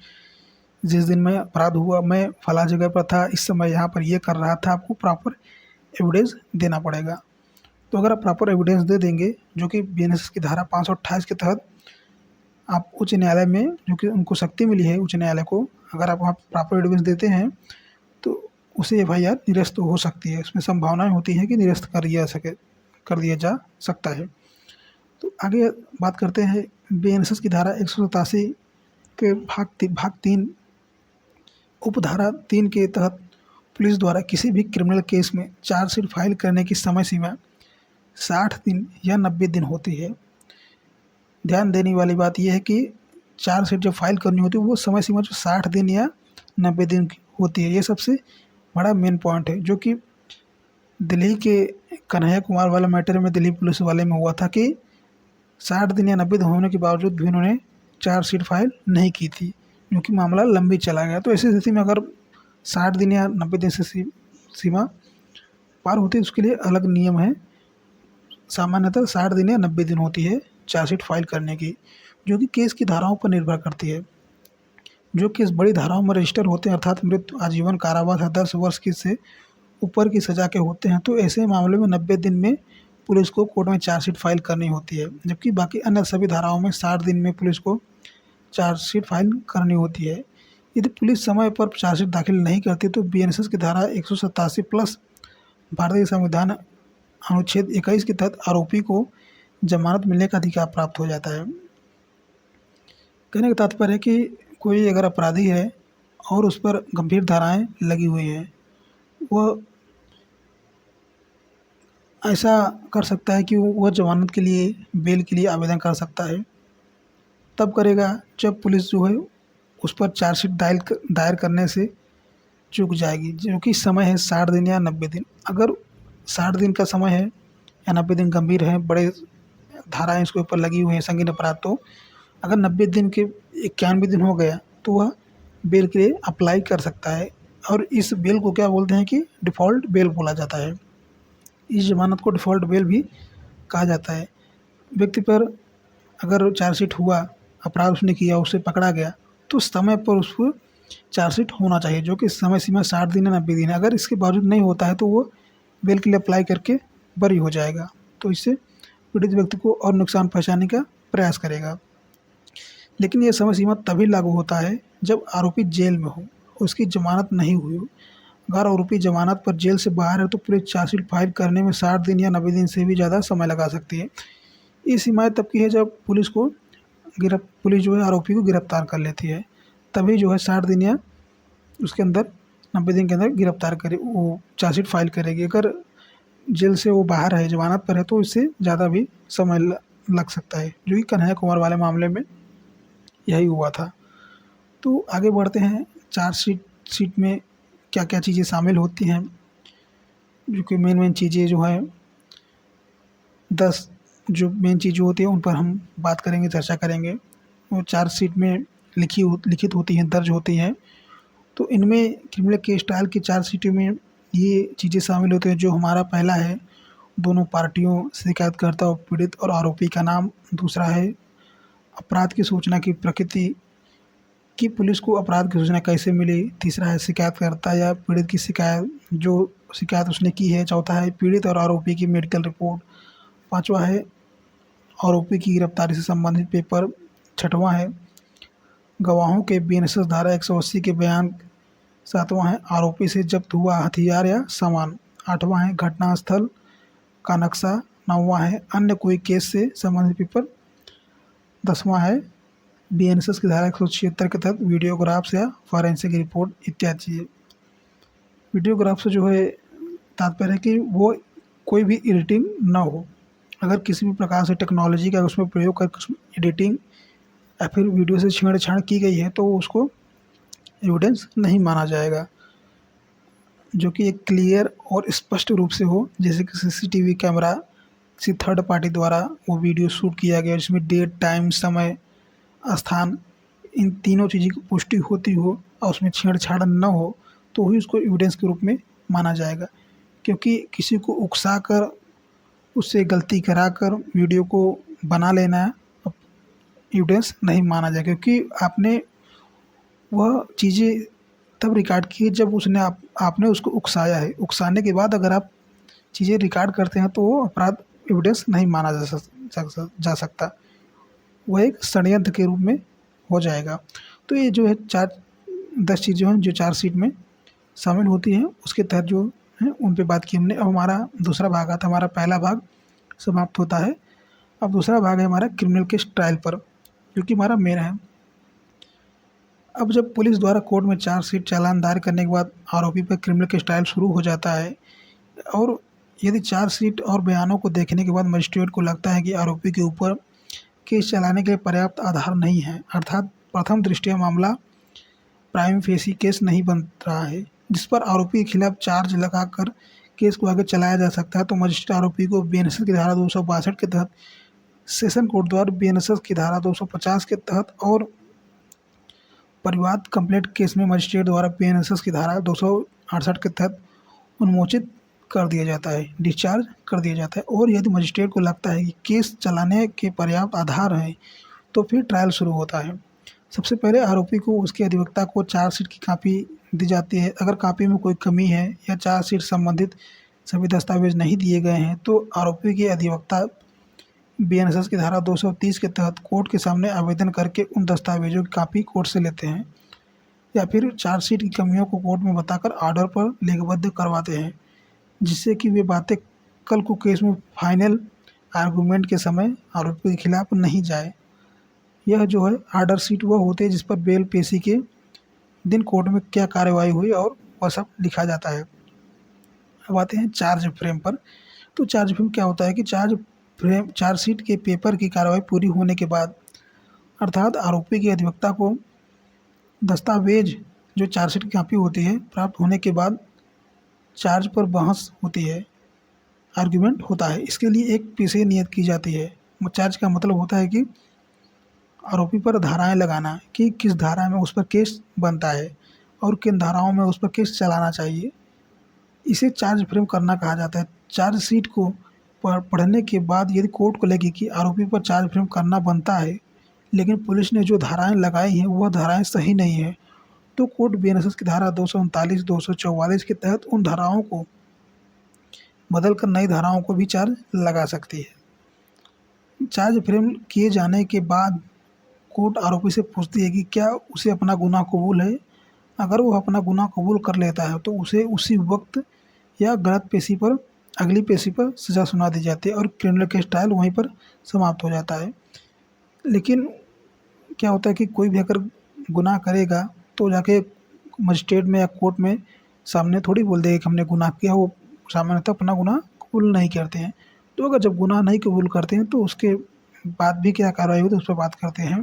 जिस दिन में अपराध हुआ मैं फला जगह पर था, इस समय यहाँ पर ये कर रहा था, आपको प्रॉपर एविडेंस देना पड़ेगा। तो अगर आप प्रॉपर एविडेंस दे देंगे जो कि बीएनएसएस की धारा 528 के तहत आप उच्च न्यायालय में, जो कि उनको शक्ति मिली है उच्च न्यायालय को, अगर आप वहाँ प्रॉपर एविडेंस देते हैं तो उसे एफआईआर निरस्त हो सकती है। उसमें संभावनाएं होती हैं कि निरस्त कर दिया जा सकता है। तो आगे बात करते हैं बीएनएसएस की धारा 187 के भाग 3 उपधारा 3 के तहत पुलिस द्वारा किसी भी क्रिमिनल केस में चार्जशीट फाइल करने की समय सीमा 60 दिन या 90 दिन होती है। ध्यान देने वाली बात यह है कि चार्जशीट जब फाइल करनी होती है वो समय सीमा जो 60 दिन या 90 दिन की होती है। ये सबसे बड़ा मेन पॉइंट है जो कि दिल्ली के कन्हैया कुमार वाला मैटर में दिल्ली पुलिस वाले में हुआ था कि 60 दिन या 90 दिन होने के बावजूद भी उन्होंने चार्जशीट फाइल नहीं की थी, क्योंकि मामला लंबी चला गया। तो ऐसी स्थिति में अगर 60 दिन या 90 दिन से सीमा पार होती है उसके लिए अलग नियम है। सामान्यतः 60 दिन या 90 दिन होती है चार्जशीट फाइल करने की, जो कि केस की धाराओं पर निर्भर करती है। जो केस बड़ी धाराओं में रजिस्टर होते हैं अर्थात मृत्यु, आजीवन कारावास या 10 वर्ष की से ऊपर की सज़ा के होते हैं तो ऐसे मामले में 90 दिन में पुलिस को कोर्ट में चार्जशीट फाइल करनी होती है, जबकि बाकी अन्य सभी धाराओं में 60 दिन में पुलिस को चार्जशीट फाइल करनी होती है। यदि पुलिस समय पर चार्जशीट दाखिल नहीं करती तो बीएनएसएस की धारा 187 प्लस भारतीय संविधान अनुच्छेद 21 के तहत आरोपी को जमानत मिलने का अधिकार प्राप्त हो जाता है। कहने का तात्पर्य है कि कोई अगर अपराधी है और उस पर गंभीर धाराएं लगी हुई हैं, वह ऐसा कर सकता है कि वह जमानत के लिए, बेल के लिए आवेदन कर सकता है। तब करेगा जब पुलिस जो है उस पर चार्जशीट दायर करने से चूक जाएगी, जो कि समय है 60 दिन या 90 दिन। अगर 60 दिन का समय है या 90 दिन गंभीर है, बड़े धाराएं इसके ऊपर लगी हुई हैं, संगीन अपराध, तो अगर 90 दिन के 91 दिन हो गया तो वह बेल के लिए अप्लाई कर सकता है। और इस बेल को क्या बोलते हैं कि डिफ़ॉल्ट बेल बोला जाता है। इस जमानत को डिफ़ॉल्ट बेल भी कहा जाता है। व्यक्ति पर अगर चार्जशीट हुआ, अपराध उसने किया, उसे पकड़ा गया, तो समय पर उसको चार्जशीट होना चाहिए, जो कि समय सीमा 60 दिन या 90 दिन है। अगर इसके बावजूद नहीं होता है तो वो बेल के लिए अप्लाई करके बरी हो जाएगा। तो इससे पीड़ित व्यक्ति को और नुकसान पहुँचाने का प्रयास करेगा। लेकिन यह समय सीमा तभी लागू होता है जब आरोपी जेल में हो, उसकी जमानत नहीं हुई हो। अगर आरोपी जमानत पर जेल से बाहर है तो पुलिस चार्जशीट फाइल करने में 60 दिन या 90 दिन से भी ज़्यादा समय लगा सकती है। ये सीमाएँ तब की है जब पुलिस जो है आरोपी को गिरफ्तार कर लेती है, तभी जो है 60 दिन या उसके अंदर 90 दिन के अंदर गिरफ्तार करे, वो चार्जशीट फाइल करेगी। अगर जेल से वो बाहर है, जमानत पर है, तो इससे ज़्यादा भी समय लग सकता है, जो कि कन्हैया कुमार वाले मामले में यही हुआ था। तो आगे बढ़ते हैं, चार्जशीट में क्या क्या चीज़ें शामिल होती हैं, जो कि मेन चीज़ें जो हैं 10 जो मेन चीज़ें होती हैं उन पर हम बात करेंगे, चर्चा करेंगे। वो चार्जशीट में लिखित होती हैं, दर्ज होती हैं। तो इनमें क्रिमिनल केस ट्रायल की चार्जशीट में ये चीज़ें शामिल होती हैं। जो हमारा पहला है, दोनों पार्टियों, शिकायतकर्ता और पीड़ित और आरोपी का नाम। दूसरा है अपराध की सूचना की प्रकृति, कि पुलिस को अपराध की सूचना कैसे मिली। तीसरा है शिकायतकर्ता या पीड़ित की जो शिकायत उसने की है। चौथा है पीड़ित और आरोपी की मेडिकल रिपोर्ट। पाँचवा है आरोपी की गिरफ्तारी से संबंधित पेपर। छठवां है गवाहों के बीएनएसएस धारा 180 के बयान। सातवां है आरोपी से जब्त हुआ हथियार या सामान। आठवां है घटनास्थल का नक्शा। नौवां है अन्य कोई केस से संबंधित पेपर। 10वां है बीएनएसएस की धारा 176 के तहत वीडियोग्राफ्स या फॉरेंसिक रिपोर्ट इत्यादि चीज़ें। वीडियोग्राफ से जो है तात्पर्य है कि वो कोई भी एडिटिंग ना हो। अगर किसी भी प्रकार से टेक्नोलॉजी का उसमें प्रयोग करके एडिटिंग या फिर वीडियो से छेड़छाड़ की गई है तो उसको एविडेंस नहीं माना जाएगा, जो कि एक क्लियर और स्पष्ट रूप से हो, जैसे कि सीसीटीवी कैमरा किसी थर्ड पार्टी द्वारा वो वीडियो शूट किया गया, जिसमें डेट, टाइम, समय, स्थान, इन तीनों चीज़ों की पुष्टि होती हो और उसमें छेड़छाड़ न हो, तो ही उसको एविडेंस के रूप में माना जाएगा। क्योंकि किसी को उकसाकर, उससे गलती कराकर वीडियो को बना लेना एविडेंस नहीं माना जाएगा, क्योंकि आपने वह चीज़ें तब रिकॉर्ड की है जब आपने उसको उकसाया है। उकसाने के बाद अगर आप चीज़ें रिकॉर्ड करते हैं तो वो अपराध एविडेंस नहीं माना जा सकता, वह एक षड्यंत्र के रूप में हो जाएगा। तो ये जो है 10 चीज़ें हैं जो चार्जशीट में शामिल होती हैं, उसके तहत जो है उन पे बात की हमने। अब हमारा दूसरा भाग आता है, हमारा पहला भाग समाप्त होता है। अब दूसरा भाग है हमारा क्रिमिनल केस ट्रायल पर, जो कि हमारा मेन है। अब जब पुलिस द्वारा कोर्ट में चार्जशीट चालान दायर करने के बाद आरोपी पर क्रिमिनल केस ट्रायल शुरू हो जाता है, और यदि चार्जशीट और बयानों को देखने के बाद मजिस्ट्रेट को लगता है कि आरोपी के ऊपर केस चलाने के लिए पर्याप्त आधार नहीं है, अर्थात प्रथम दृष्टया मामला प्राइम फेसी केस नहीं बन रहा है जिस पर आरोपी के खिलाफ चार्ज लगाकर केस को आगे चलाया जा सकता है, तो मजिस्ट्रेट आरोपी को बीएनएसएस की धारा 262 के तहत, सेशन कोर्ट द्वारा बीएनएसएस की धारा 250 के तहत और परिवाद कंप्लेंट केस में मजिस्ट्रेट द्वारा बीएनएसएस की धारा 268 के तहत उन्मोचित कर दिया जाता है, डिस्चार्ज कर दिया जाता है। और यदि मजिस्ट्रेट को लगता है कि केस चलाने के पर्याप्त आधार हैं तो फिर ट्रायल शुरू होता है। सबसे पहले आरोपी को उसके अधिवक्ता को चार्जशीट की कॉपी दी जाती है। अगर कॉपी में कोई कमी है या चार्जशीट संबंधित सभी दस्तावेज नहीं दिए गए हैं तो आरोपी के अधिवक्ता बीएनएसएस की धारा 230 के तहत कोर्ट के सामने आवेदन करके उन दस्तावेजों की कॉपी कोर्ट से लेते हैं या फिर चार्जशीट की कमियों को कोर्ट में बताकर ऑर्डर पर लिपिबद्ध करवाते हैं, जिससे कि वे बातें कल को केस में फाइनल आर्गूमेंट के समय आरोपी के खिलाफ नहीं जाए। यह जो है ऑर्डर शीट वह होती है जिस पर बेल पेशी के दिन कोर्ट में क्या कार्रवाई हुई और वह सब लिखा जाता है। अब आते हैं चार्ज फ्रेम पर। तो चार्ज फ्रेम क्या होता है कि चार्जशीट के पेपर की कार्रवाई पूरी होने के बाद अर्थात आरोपी के अधिवक्ता को दस्तावेज जो चार्जशीट की कॉपी होती है प्राप्त होने के बाद चार्ज पर बहस होती है, आर्गुमेंट होता है। इसके लिए एक पेशी नियत की जाती है। चार्ज का मतलब होता है कि आरोपी पर धाराएं लगाना कि किस धारा में उस पर केस बनता है और किन धाराओं में उस पर केस चलाना चाहिए। इसे चार्ज फ्रेम करना कहा जाता है। चार्जशीट को पढ़ने के बाद यदि कोर्ट को लगे कि आरोपी पर चार्ज फ्रेम करना बनता है लेकिन पुलिस ने जो धाराएं लगाई हैं वह धाराएं सही नहीं है, तो कोर्ट बीएनएसएस की धारा 239, 244 के तहत उन धाराओं को बदलकर नई धाराओं को भी चार्ज लगा सकती है। चार्ज फ्रेम किए जाने के बाद कोर्ट आरोपी से पूछती है कि क्या उसे अपना गुनाह कबूल है। अगर वो अपना गुनाह कबूल कर लेता है तो उसे उसी वक्त या गलत पेशी पर अगली पेशी पर सज़ा सुना दी जाती है और क्रिमिनल केस ट्रायल वहीं पर समाप्त हो जाता है। लेकिन क्या होता है कि कोई भी अगर गुनाह करेगा तो जाके मजिस्ट्रेट में या कोर्ट में सामने थोड़ी बोल देगा कि हमने गुनाह किया। वो सामान्यतः अपना गुनाह कबूल नहीं करते हैं। तो अगर जब गुनाह नहीं कबूल करते हैं तो उसके बाद भी क्या कार्रवाई होती है उस पर बात करते हैं।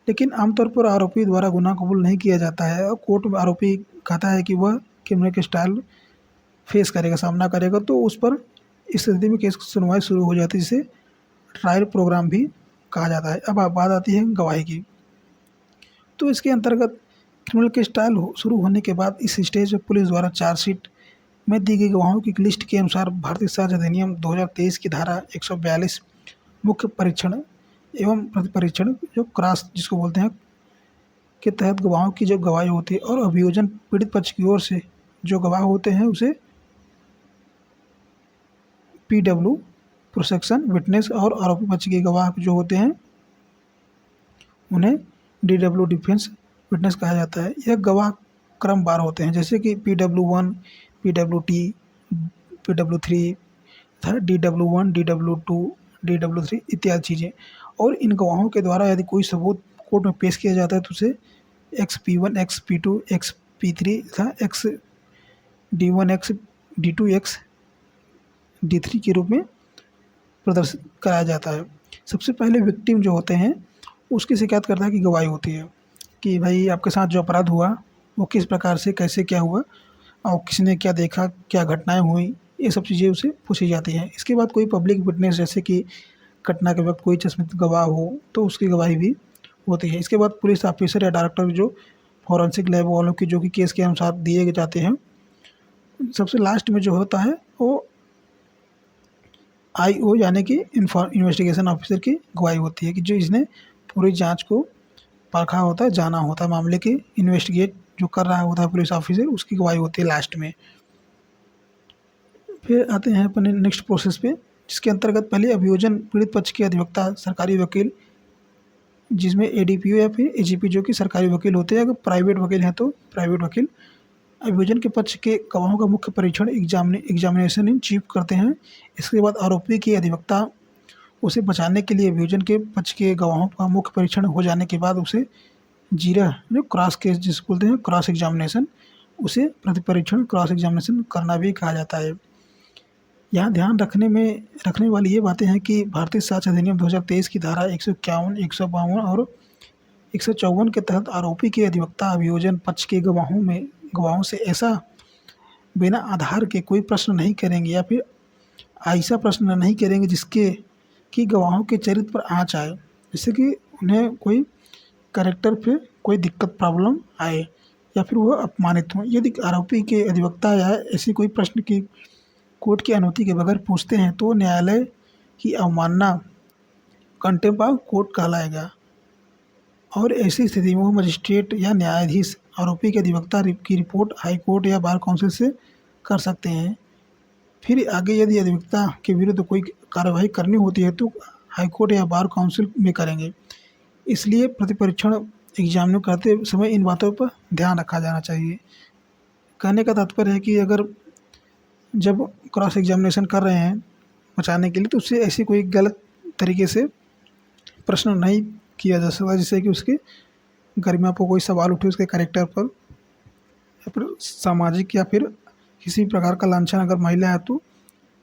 लेकिन आमतौर पर आरोपी द्वारा गुनाह कबूल नहीं किया जाता है और कोर्ट में आरोपी कहता है कि वह क्रिमिनल केस ट्रायल फेस करेगा, सामना करेगा, तो उस पर इस स्थिति में केस की सुनवाई शुरू हो जाती है, जिसे ट्रायल प्रोग्राम भी कहा जाता है। अब बात आती है गवाही की। तो इसके अंतर्गत क्रिमिनल केस ट्रायल शुरू होने के बाद इस स्टेज पर पुलिस द्वारा चार्जशीट में दी गई गवाहों की लिस्ट के अनुसार भारतीय साक्ष्य अधिनियम 2023 की धारा 142 मुख्य परीक्षण एवं प्रतिपरीक्षण जो क्रॉस जिसको बोलते हैं के तहत गवाहों की जो गवाही होती है और अभियोजन पीड़ित पक्ष की ओर से जो गवाह होते हैं उसे पीडब्ल्यू प्रोसेक्शन विटनेस और आरोपी पक्ष के गवाह जो होते हैं उन्हें डीडब्ल्यू डिफेंस विटनेस कहा जाता है। यह गवाह क्रमवार होते हैं जैसे कि PW1, PWT, PW3, DW1, DW2, DW3 इत्यादि चीज़ें। और इन गवाहों के द्वारा यदि कोई सबूत कोर्ट में पेश किया जाता है तो उसे XP1, XP2, XP3 तथा XD1, XD2, XD3 के रूप में प्रदर्शित कराया जाता है। सबसे पहले विक्टिम जो होते हैं उसकी शिकायतकर्ता की गवाही होती है कि भाई आपके साथ जो अपराध हुआ वो किस प्रकार से कैसे क्या हुआ और किसने क्या देखा, क्या घटनाएं हुई, ये सब चीज़ें उसे पूछी जाती हैं। इसके बाद कोई पब्लिक विटनेस जैसे कि घटना के वक्त कोई चश्मित गवाह हो तो उसकी गवाही भी होती है। इसके बाद पुलिस ऑफिसर या डायरेक्टर जो फॉरेंसिक लैब वालों की जो कि केस के अनुसार दिए जाते हैं। सबसे लास्ट में जो होता है वो IO यानी कि इन्वेस्टिगेशन ऑफिसर की गवाही होती है कि जो इसने पूरी जांच को परखा होता है, जाना होता है, मामले के इन्वेस्टिगेट जो कर रहा होता है पुलिस ऑफिसर, उसकी गवाही होती है लास्ट में। फिर आते हैं अपने नेक्स्ट प्रोसेस पे, जिसके अंतर्गत पहले अभियोजन पीड़ित पक्ष के अधिवक्ता सरकारी वकील जिसमें ADPO या फिर AGP जो कि सरकारी वकील होते हैं। अगर प्राइवेट वकील हैं तो प्राइवेट वकील अभियोजन के पक्ष के गवाहों का मुख्य परीक्षण एग्जामिनेशन इन चीफ करते हैं। इसके बाद आरोपी के अधिवक्ता उसे बचाने के लिए अभियोजन के पक्ष के गवाहों का मुख्य परीक्षण हो जाने के बाद उसे जीरा जो क्रॉस केस जिसको बोलते हैं क्रॉस एग्जामिनेशन, उसे प्रतिपरीक्षण क्रॉस एग्जामिनेशन करना भी कहा जाता है। यहाँ ध्यान रखने वाली ये बातें हैं कि भारतीय साक्ष्य अधिनियम 2023 की धारा 151, 152 और 154 के तहत आरोपी के अधिवक्ता अभियोजन पक्ष के गवाहों से ऐसा बिना आधार के कोई प्रश्न नहीं करेंगे या फिर ऐसा प्रश्न नहीं करेंगे जिसके कि गवाहों के चरित्र पर आँच आए, जिससे कि उन्हें कोई कैरेक्टर पे कोई दिक्कत प्रॉब्लम आए या फिर वह अपमानित हो। यदि आरोपी के अधिवक्ता या ऐसी कोई प्रश्न की कोर्ट की अनुमति के बगैर पूछते हैं तो न्यायालय की अवमानना कंटेम्प्ट ऑफ कोर्ट कहलाएगा और ऐसी स्थिति में वो मजिस्ट्रेट या न्यायाधीश आरोपी के अधिवक्ता की रिपोर्ट हाई कोर्ट या बार काउंसिल से कर सकते हैं। फिर आगे यदि अधिवक्ता के विरुद्ध कोई कार्रवाई करनी होती है तो हाईकोर्ट या बार काउंसिल में करेंगे। इसलिए प्रतिपरीक्षण एग्जामिनर करते समय इन बातों पर ध्यान रखा जाना चाहिए। कहने का तात्पर्य है कि अगर जब क्रॉस एग्जामिनेशन कर रहे हैं बचाने के लिए, तो उससे ऐसी कोई गलत तरीके से प्रश्न नहीं किया जा सकता जिससे कि उसके गरिमा पर कोई सवाल उठे, उसके कैरेक्टर पर, या फिर सामाजिक या फिर किसी भी प्रकार का लांछन अगर महिला है तो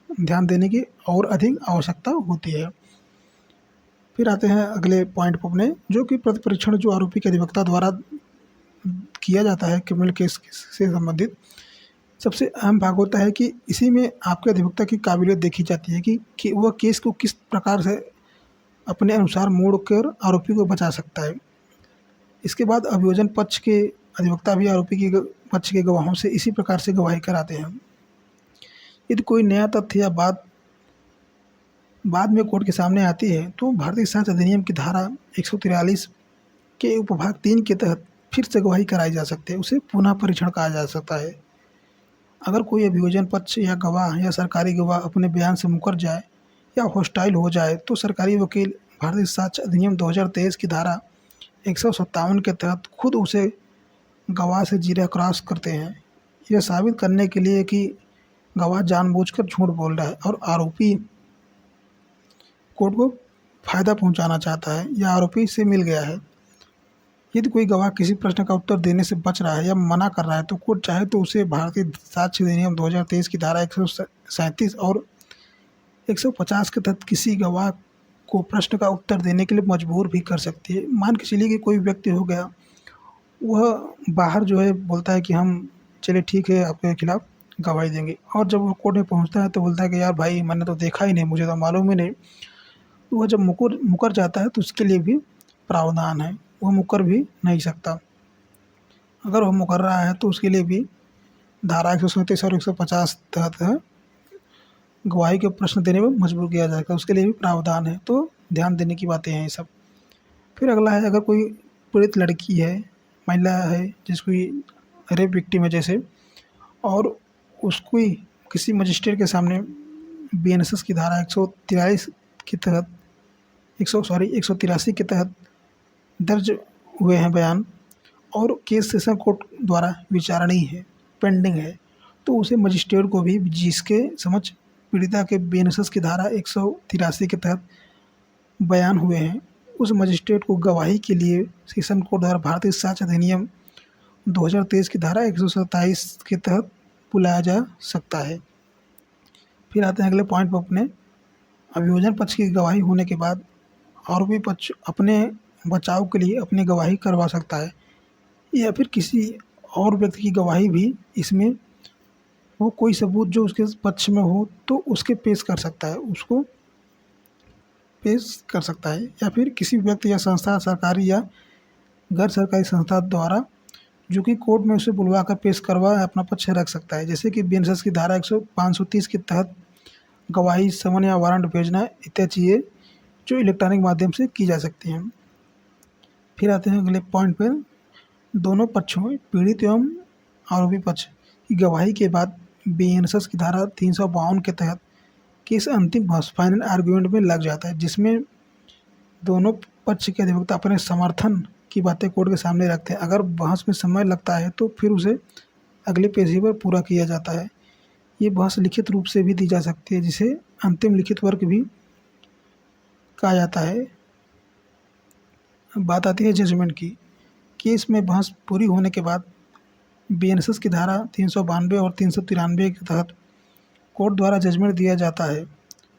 ध्यान देने की और अधिक आवश्यकता होती है। फिर आते हैं अगले पॉइंट पर अपने, जो कि प्रतिपरीक्षण जो आरोपी के अधिवक्ता द्वारा किया जाता है क्रिमिनल केस से संबंधित, सबसे अहम भाग होता है कि इसी में आपके अधिवक्ता की काबिलियत देखी जाती है कि वह केस को किस प्रकार से अपने अनुसार मोड़ कर आरोपी को बचा सकता है। इसके बाद अभियोजन पक्ष के अधिवक्ता भी आरोपी के पक्ष के गवाहों से इसी प्रकार से गवाही कराते हैं। यदि कोई नया तथ्य या बात बाद में कोर्ट के सामने आती है तो भारतीय साक्ष्य अधिनियम की धारा 143 के उपभाग 3 के तहत फिर से गवाही कराई जा सकती है। उसे पुनः परीक्षण कहा जा सकता है। अगर कोई अभियोजन पक्ष या गवाह या सरकारी गवाह अपने बयान से मुकर जाए या हॉस्टाइल हो जाए तो सरकारी वकील भारतीय साक्ष्य अधिनियम 2023 की धारा 157 के तहत खुद उसे गवाह से जीरा क्रॉस करते हैं, यह साबित करने के लिए कि गवाह जानबूझकर झूठ बोल रहा है और आरोपी कोर्ट को फायदा पहुंचाना चाहता है या आरोपी से मिल गया है। यदि कोई गवाह किसी प्रश्न का उत्तर देने से बच रहा है या मना कर रहा है तो कोर्ट चाहे तो उसे भारतीय साक्ष्य अधिनियम 2023 की धारा 137 और 150 के तहत किसी गवाह को प्रश्न का उत्तर देने के लिए मजबूर भी कर सकती है। मान के चलिए कि कोई व्यक्ति हो गया, वह बाहर जो है बोलता है कि हम चलिए ठीक है आपके खिलाफ गवाही देंगे, और जब वो कोर्ट में पहुंचता है तो बोलता है कि यार भाई मैंने तो देखा ही नहीं, मुझे तो मालूम ही नहीं। तो वह जब मुकर जाता है तो उसके लिए भी प्रावधान है, वह मुकर भी नहीं सकता। अगर वह मुकर रहा है तो उसके लिए भी धारा 137 और 150 तहत है गवाही के प्रश्न देने में मजबूर किया जाएगा, उसके लिए भी प्रावधान है। तो ध्यान देने की बातें हैं ये सब। फिर अगला है, अगर कोई पीड़ित लड़की है, महिला है जिसको रेप विक्टिम है जैसे, और उसको किसी मजिस्ट्रेट के सामने बीएनएसएस की धारा 143 के तहत 183 के तहत दर्ज हुए हैं बयान, और केस सेशन कोर्ट द्वारा विचारणीय है, पेंडिंग है, तो उसे मजिस्ट्रेट को भी जिसके समझ पीड़िता के बीएनएसएस की धारा 183 के तहत बयान हुए हैं, उस मजिस्ट्रेट को गवाही के लिए सेशन कोर्ट द्वारा भारतीय साक्ष्य अधिनियम 2023 की धारा 127 के तहत बुलाया जा सकता है। फिर आते हैं अगले पॉइंट पर अपने, अभियोजन पक्ष की गवाही होने के बाद आरोपी पक्ष अपने बचाव के लिए अपनी गवाही करवा सकता है या फिर किसी और व्यक्ति की गवाही भी इसमें वो कोई सबूत जो उसके पक्ष में हो तो उसके पेश कर सकता है, उसको पेश कर सकता है, या फिर किसी व्यक्ति या संस्था, सरकारी या गैर सरकारी संस्था द्वारा जो कि कोर्ट में उसे बुलवा कर पेश करवा अपना पक्ष रख सकता है। जैसे कि बीएनएसएस की धारा 530 के तहत गवाही, समन या वारंट भेजना इत्यादि चीज़ें जो इलेक्ट्रॉनिक माध्यम से की जा सकती हैं। फिर आते हैं अगले पॉइंट पर, दोनों पक्षों पीड़ित एवं आरोपी पक्ष की गवाही के बाद बीएनएसएस की धारा 352 के तहत केस अंतिम बहस फाइनल आर्गुमेंट में लग जाता है, जिसमें दोनों पक्ष के अधिवक्ता अपने समर्थन की बातें कोर्ट के सामने रखते हैं। अगर बहस में समय लगता है तो फिर उसे अगले पेशी पर पूरा किया जाता है। ये बहस लिखित रूप से भी दी जा सकती है, जिसे अंतिम लिखित वर्क भी कहा जाता है। बात आती है जजमेंट की। केस में बहस पूरी होने के बाद बीएनएसएस की धारा 392 और 393 के तहत कोर्ट द्वारा जजमेंट दिया जाता है।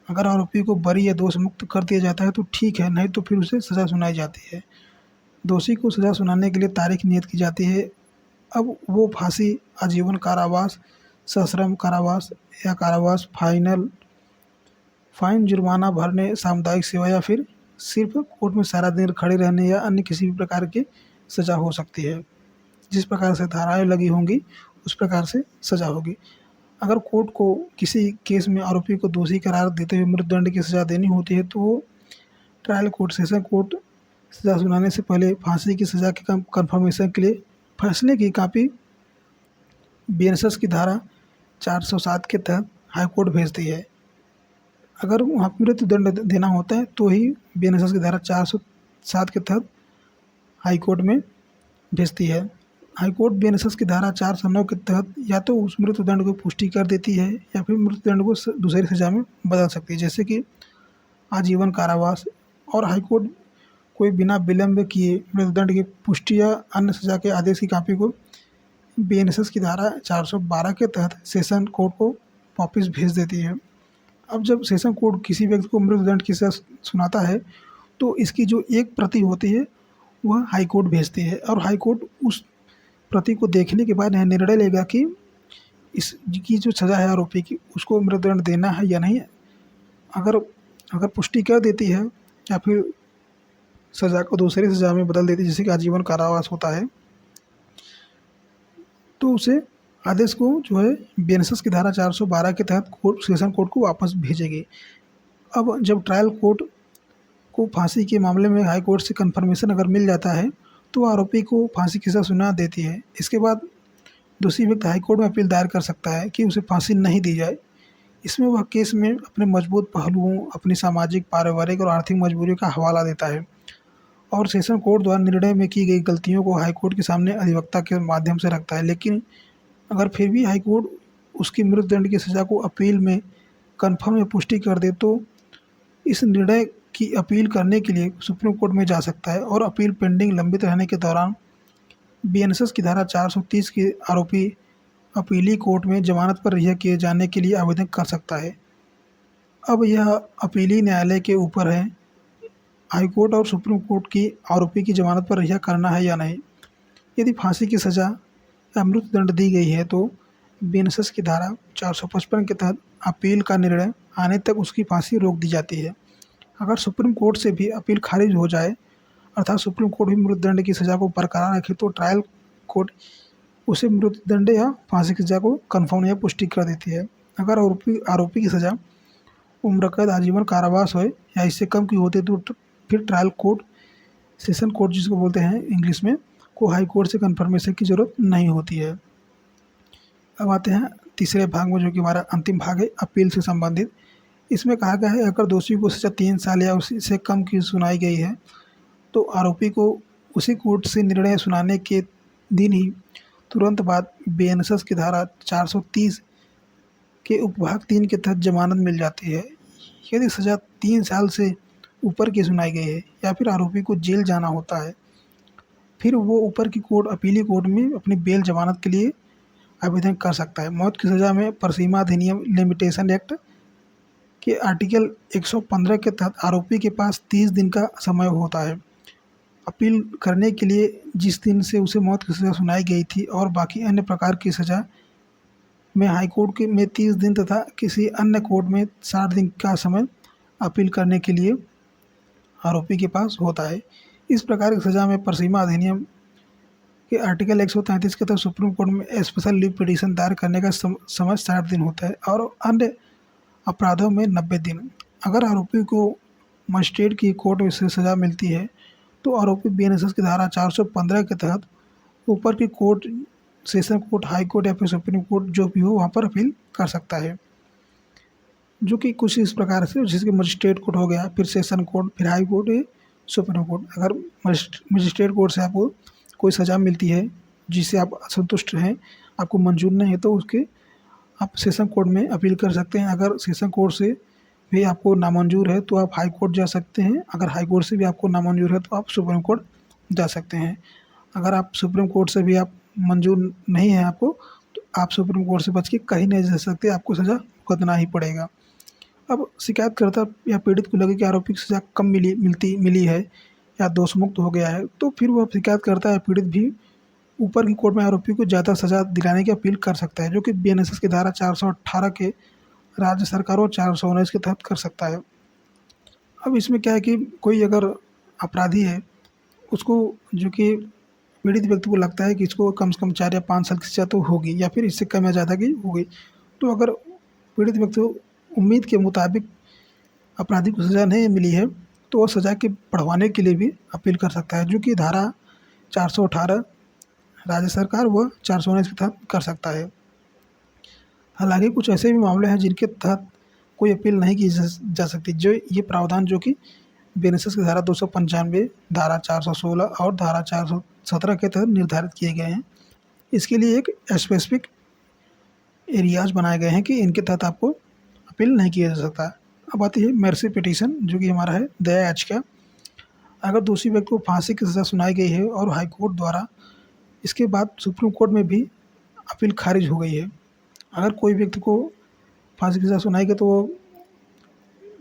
अगर आरोपी को बरी या दोष मुक्त कर दिया जाता है तो ठीक है, नहीं तो फिर उसे सज़ा सुनाई जाती है। दोषी को सज़ा सुनाने के लिए तारीख नियत की जाती है। अब वो फांसी, आजीवन कारावास, सश्रम कारावास या कारावास, फाइन, जुर्माना भरने, सामुदायिक सेवा या फिर सिर्फ कोर्ट में सारा दिन खड़े रहने या अन्य किसी भी प्रकार की सज़ा हो सकती है। जिस प्रकार से धाराएं लगी होंगी उस प्रकार से सज़ा होगी। अगर कोर्ट को किसी केस में आरोपी को दोषी करार देते हुए मृत्युदंड की सज़ा देनी होती है तो वो ट्रायल कोर्ट, सेशन कोर्ट सज़ा सुनाने से पहले फांसी की सज़ा के कंफर्मेशन के लिए फैसले की कॉपी बीएनएसएस की धारा 407 के तहत हाई कोर्ट भेजती है। अगर वहाँ मृत्युदंड देना होता है तो ही बीएनएसएस की धारा 407 के तहत हाई कोर्ट में भेजती है। हाई कोर्ट बीएनएसएस की धारा 409 के तहत या तो उस मृत्युदंड को पुष्टि कर देती है या फिर मृत्युदंड को दूसरी सज़ा में बदल सकती है, जैसे कि आजीवन कारावास। और हाई कोर्ट कोई बिना विलंब किए मृत्युदंड की पुष्टि या अन्य सज़ा के आदेश की कॉपी को बीएनएसएस की धारा 412 के तहत सेशन कोर्ट को वापस भेज देती है। अब जब सेशन कोर्ट किसी व्यक्ति को मृत्युदंड की सज़ा सुनाता है तो इसकी जो एक प्रति होती है वह हाई कोर्ट भेजती है और हाई कोर्ट उस प्रति को देखने के बाद यह निर्णय लेगा कि इसकी जो सज़ा है आरोपी की उसको मृत्युदंड देना है या नहीं। अगर पुष्टि कर देती है या फिर सज़ा को दूसरी सज़ा में बदल देती है, जैसे कि आजीवन कारावास होता है, तो उसे आदेश को जो है बीएनएसएस की धारा 412 के तहत सेशन कोर्ट को वापस भेजेगी। अब जब ट्रायल कोर्ट को फांसी के मामले में हाई कोर्ट से कन्फर्मेशन अगर मिल जाता है तो आरोपी को फांसी की सज़ा सुना देती है। इसके बाद दोषी व्यक्ति हाई कोर्ट में अपील दायर कर सकता है कि उसे फांसी नहीं दी जाए। इसमें वह केस में अपने मजबूत पहलुओं, अपनी सामाजिक, पारिवारिक और आर्थिक मजबूरियों का हवाला देता है और सेशन कोर्ट द्वारा निर्णय में की गई गलतियों को हाई कोर्ट के सामने अधिवक्ता के माध्यम से रखता है। लेकिन अगर फिर भी हाई कोर्ट उसकी मृत्युदंड की सज़ा को अपील में कन्फर्म या पुष्टि कर दे तो इस निर्णय की अपील करने के लिए सुप्रीम कोर्ट में जा सकता है और अपील पेंडिंग लंबित रहने के दौरान बीएनएसएस की धारा 430 के आरोपी अपीली कोर्ट में जमानत पर रिहा किए जाने के लिए आवेदन कर सकता है। अब यह अपीली न्यायालय के ऊपर है, हाई कोर्ट और सुप्रीम कोर्ट की आरोपी की जमानत पर रिहा करना है या नहीं। यदि फांसी की सज़ा या मृत्युदंड दी गई है तो बीएनएसएस की धारा 455 के तहत अपील का निर्णय आने तक उसकी फांसी रोक दी जाती है। अगर सुप्रीम कोर्ट से भी अपील खारिज हो जाए, अर्थात सुप्रीम कोर्ट भी मृत्युदंड की सज़ा को बरकरार रखे, तो ट्रायल कोर्ट उसे मृत्युदंड या फांसी की सज़ा को कन्फर्म या पुष्टि कर देती है। अगर आरोपी की सज़ा उम्रकैद, आजीवन कारावास हो या इससे कम की होती है तो फिर ट्रायल कोर्ट, सेशन कोर्ट जिसको बोलते हैं इंग्लिश में, को हाई कोर्ट से कन्फर्मेशन की ज़रूरत नहीं होती है। अब आते हैं तीसरे भाग में, जो कि हमारा अंतिम भाग है, अपील से संबंधित। इसमें कहा गया है अगर दोषी को सज़ा 3 साल या उससे कम की सुनाई गई है तो आरोपी को उसी कोर्ट से निर्णय सुनाने के दिन ही तुरंत बाद बीएनएसएस की धारा 430 के उपभाग 3 के तहत जमानत मिल जाती है। यदि सज़ा 3 साल से ऊपर की सुनाई गई है या फिर आरोपी को जेल जाना होता है, फिर वो ऊपर की कोर्ट, अपीली कोर्ट में अपनी बेल जमानत के लिए आवेदन कर सकता है। मौत की सज़ा में परसीमा अधिनियम लिमिटेशन एक्ट के आर्टिकल 115 के तहत आरोपी के पास 30 दिन का समय होता है अपील करने के लिए, जिस दिन से उसे मौत की सज़ा सुनाई गई थी, और बाकी अन्य प्रकार की सज़ा में हाई कोर्ट के में 30 दिन तथा किसी अन्य कोर्ट में 60 दिन का समय अपील करने के लिए आरोपी के पास होता है। इस प्रकार की सज़ा में परसीमा अधिनियम के आर्टिकल 133 के तहत सुप्रीम कोर्ट में स्पेशल लीव पिटीशन दायर करने का समय 60 दिन होता है और अन्य अपराधों में 90 दिन। अगर आरोपी को मजिस्ट्रेट की कोर्ट से सज़ा मिलती है तो आरोपी बीएनएसएस की धारा 415 के तहत ऊपर की court, session court, high court या फिर सुप्रीम कोर्ट जो भी हो वहाँ पर अपील कर सकता है, जो कि कुछ इस प्रकार से, जिसके मजिस्ट्रेट कोर्ट हो गया, फिर सेशन कोर्ट, फिर हाई कोर्ट, सुप्रीम कोर्ट। अगर मजिस्ट्रेट कोर्ट से आपको कोई सज़ा मिलती है जिससे आप असंतुष्ट हैं, आपको मंजूर नहीं है, तो उसके आप सेशन कोर्ट में अपील कर सकते हैं। अगर सेशन कोर्ट से भी आपको नामंजूर है तो आप हाई कोर्ट जा सकते हैं। अगर हाई कोर्ट से भी आपको नामंजूर है तो आप सुप्रीम कोर्ट जा सकते हैं। अगर आप सुप्रीम कोर्ट से भी आप मंजूर नहीं है आपको, तो आप सुप्रीम कोर्ट से बच के कहीं नहीं जा सकते, आपको सज़ा भुगतना ही पड़ेगा। अब शिकायतकर्ता या पीड़ित को लगे कि आरोपी की सज़ा कम मिली है या दोषमुक्त हो गया है, तो फिर वह शिकायतकर्ता या पीड़ित भी ऊपर की कोर्ट में आरोपी को ज़्यादा सज़ा दिलाने की अपील कर सकता है, जो कि बीएनएसएस की धारा 418 के राज्य सरकार और 419 के तहत कर सकता है। अब इसमें क्या है कि कोई अगर अपराधी है, उसको, जो कि पीड़ित व्यक्ति को लगता है कि इसको कम से कम 4 या 5 साल की सज़ा तो होगी या फिर इससे कम या ज़्यादा की होगी, तो अगर पीड़ित व्यक्ति को उम्मीद के मुताबिक अपराधी को सज़ा नहीं मिली है तो वह सज़ा के बढ़वाने के लिए भी अपील कर सकता है, जो कि धारा 418 राज्य सरकार व 419 के तहत कर सकता है। हालांकि कुछ ऐसे भी मामले हैं जिनके तहत कोई अपील नहीं की जा सकती, जो ये प्रावधान जो कि बीएनएसएस की धारा 295, धारा 416 और धारा 417 के तहत निर्धारित किए गए हैं। इसके लिए एक स्पेसिफिक एरियाज बनाए गए हैं कि इनके तहत आपको अपील नहीं किया जा सकता। अब आती है मेर्सी पिटीशन, जो कि हमारा है दया याचिका। अगर दोषी व्यक्ति को फांसी की सज़ा सुनाई गई है और हाई कोर्ट द्वारा इसके बाद सुप्रीम कोर्ट में भी अपील खारिज हो गई है, अगर कोई व्यक्ति को फांसी की सज़ा सुनाई गई तो वो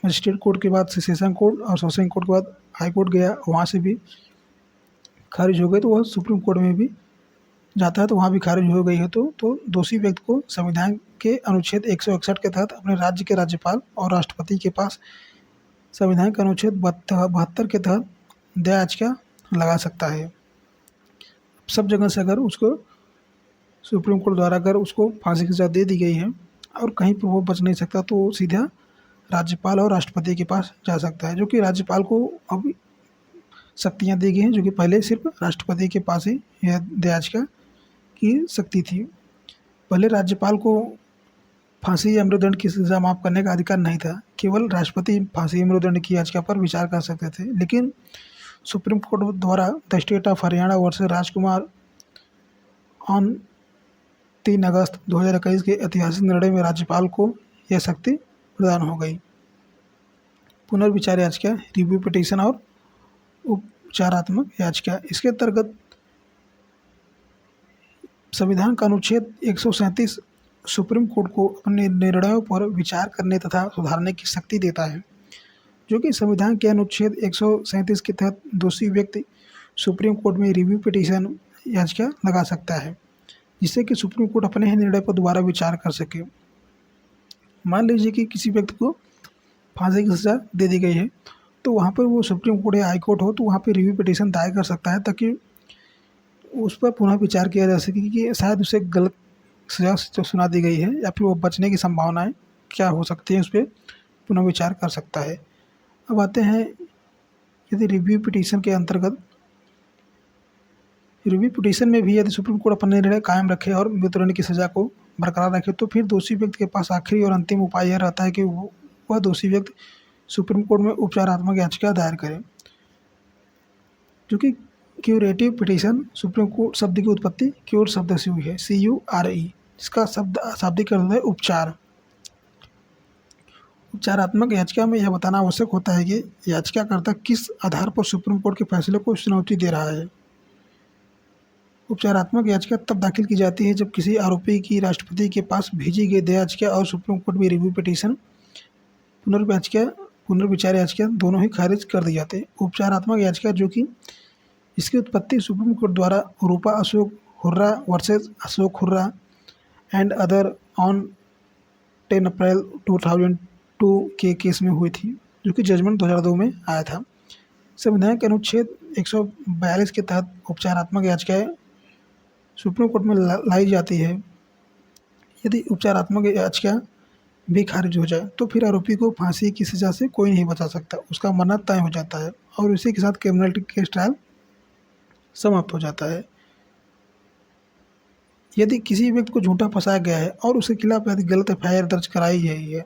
मजिस्ट्रेट कोर्ट के बाद सेशन कोर्ट और सेशन कोर्ट के बाद हाई कोर्ट गया, वहाँ से भी खारिज हो गई तो वह सुप्रीम कोर्ट में भी जाता है तो वहाँ भी खारिज हो गई है तो दोषी व्यक्ति को संविधान के अनुच्छेद 161 के तहत अपने राज्य के राज्यपाल और राष्ट्रपति के पास संविधान के अनुच्छेद 72 के तहत दया याचिका लगा सकता है। सब जगह से अगर उसको सुप्रीम कोर्ट द्वारा अगर उसको फांसी की सज़ा दे दी गई है और कहीं पर वो बच नहीं सकता तो वो सीधा राज्यपाल और राष्ट्रपति के पास जा सकता है, जो कि राज्यपाल को अब शक्तियाँ दी गई हैं, जो कि पहले सिर्फ राष्ट्रपति के पास ही यह दया याचिका की शक्ति थी। पहले राज्यपाल को फांसी या मृत्युदंड की सज़ा माफ़ करने का अधिकार नहीं था, केवल राष्ट्रपति फांसी या मृत्युदंड की याचिका पर विचार कर सकते थे। लेकिन सुप्रीम कोर्ट द्वारा the state of Haryana versus Rajkumar on 3 अगस्त 2021 के ऐतिहासिक निर्णय में राज्यपाल को यह शक्ति प्रदान हो गई। पुनर्विचार याचिका, रिव्यू पिटीशन और उपचारात्मक याचिका। इसके अंतर्गत संविधान का अनुच्छेद 137 सुप्रीम कोर्ट को अपने निर्णयों पर विचार करने तथा सुधारने की शक्ति देता है, जो कि संविधान के अनुच्छेद 137 के तहत दोषी व्यक्ति सुप्रीम कोर्ट में रिव्यू पिटीशन याचिका लगा सकता है, जिससे कि सुप्रीम कोर्ट अपने ही निर्णय पर दोबारा विचार कर सके। मान लीजिए कि किसी व्यक्ति को फांसी की सज़ा दे दी गई है तो वहाँ पर वो सुप्रीम कोर्ट या हाई कोर्ट हो तो वहाँ पर रिव्यू पिटीशन दायर कर सकता है, ताकि उस पर पुनः विचार किया जा सके कि शायद उसे गलत सज़ा जो सुना दी गई है या फिर वो बचने की संभावनाएं क्या हो सकती हैं, उस पर पुनः विचार कर सकता है। अब आते हैं, यदि रिव्यू पिटीशन के अंतर्गत रिव्यू पिटीशन में भी यदि सुप्रीम कोर्ट अपना निर्णय कायम रखे और मृत्युदंड की सज़ा को बरकरार रखे तो फिर दोषी व्यक्ति के पास आखिरी और अंतिम उपाय यह रहता है कि वह दोषी व्यक्ति सुप्रीम कोर्ट में उपचारात्मक याचिका दायर करे, जो कि क्यूरेटिव पिटीशन। सुप्रीम कोर्ट शब्द की उत्पत्ति क्योर शब्द से हुई है, CURE, जिसका शाब्दिक अर्थ है उपचार। उपचारात्मक याचिका में यह बताना आवश्यक होता है कि याचिकाकर्ता किस आधार पर सुप्रीम कोर्ट के फैसले को चुनौती दे रहा है। उपचारात्मक याचिका तब दाखिल की जाती है जब किसी आरोपी की राष्ट्रपति के पास भेजी गई दया याचिका और सुप्रीम कोर्ट में रिव्यू पिटीशन पुनर्विचार याचिका दोनों ही खारिज कर दी जाते हैं। उपचारात्मक याचिका, जो कि इसकी उत्पत्ति सुप्रीम कोर्ट द्वारा Rupa Ashok Hurra versus Ashok Hurra and other on 10 April 2002 के केस में हुई थी, जो कि जजमेंट 2002 में आया था। संविधान के अनुच्छेद 142 के तहत उपचारात्मक याचिकाएं सुप्रीम कोर्ट में लाई जाती है। यदि उपचारात्मक याचिका भी खारिज हो जाए तो फिर आरोपी को फांसी की सज़ा से कोई नहीं बचा सकता, उसका मरना तय हो जाता है और उसी के साथ क्रिमिनल केस ट्रायल समाप्त हो जाता है। यदि किसी व्यक्ति को झूठा फंसाया गया है और उसके खिलाफ यदि गलत FIR दर्ज कराई गई है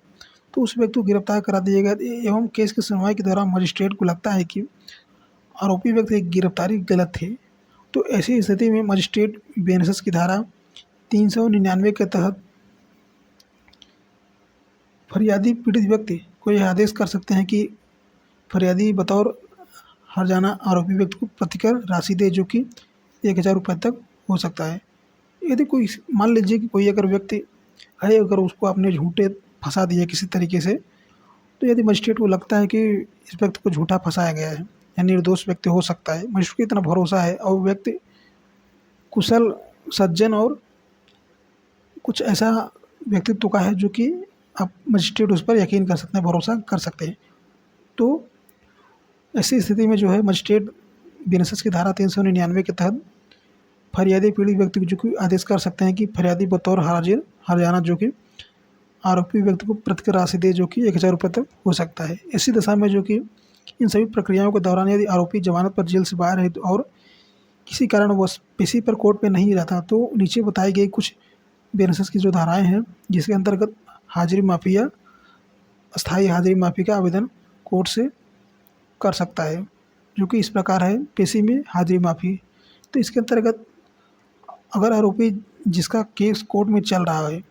तो उस व्यक्ति को गिरफ्तार करा दिया गया एवं केस की सुनवाई के दौरान मजिस्ट्रेट को लगता है कि आरोपी व्यक्ति की गिरफ्तारी गलत थी, तो ऐसी स्थिति में मजिस्ट्रेट बीएनएसएस की धारा 399 के तहत फरियादी पीड़ित व्यक्ति को यह आदेश कर सकते हैं कि फरियादी बतौर हर्जाना आरोपी व्यक्ति को प्रतिकर राशि दे, जो कि 1000 रुपये तक हो सकता है। यदि कोई, मान लीजिए कि कोई अगर व्यक्ति है, अगर उसको आपने झूठे फंसा दिया किसी तरीके से, तो यदि मजिस्ट्रेट को लगता है कि इस व्यक्ति को झूठा फंसाया गया है या निर्दोष व्यक्ति हो सकता है, मजिस्ट्रेट को इतना भरोसा है और व्यक्ति कुशल सज्जन और कुछ ऐसा व्यक्तित्व का है जो कि आप मजिस्ट्रेट उस पर यकीन कर सकते हैं, भरोसा कर सकते हैं, तो ऐसी स्थिति में जो है मजिस्ट्रेट बीएनएसएस की धारा 399 के तहत फरियादी पीड़ित व्यक्ति को जो कि आदेश कर सकते हैं कि फरियादी बतौर हाजिर हर्जाना जो कि आरोपी व्यक्ति को प्रतिकर राशि दे, जो कि 1000 रुपये तक हो सकता है। इसी दशा में जो कि इन सभी प्रक्रियाओं के दौरान यदि आरोपी जमानत पर जेल से बाहर है और किसी कारणवश पेशी पर कोर्ट में नहीं रहता तो नीचे बताई गई कुछ बीएनएसएस की जो धाराएँ हैं, जिसके अंतर्गत हाजिरी माफ़ी या अस्थायी हाजिरी माफ़ी का आवेदन कोर्ट से कर सकता है, जो कि इस प्रकार है। पेशी में हाजिरी माफ़ी, तो इसके अंतर्गत अगर आरोपी जिसका केस कोर्ट में चल रहा है,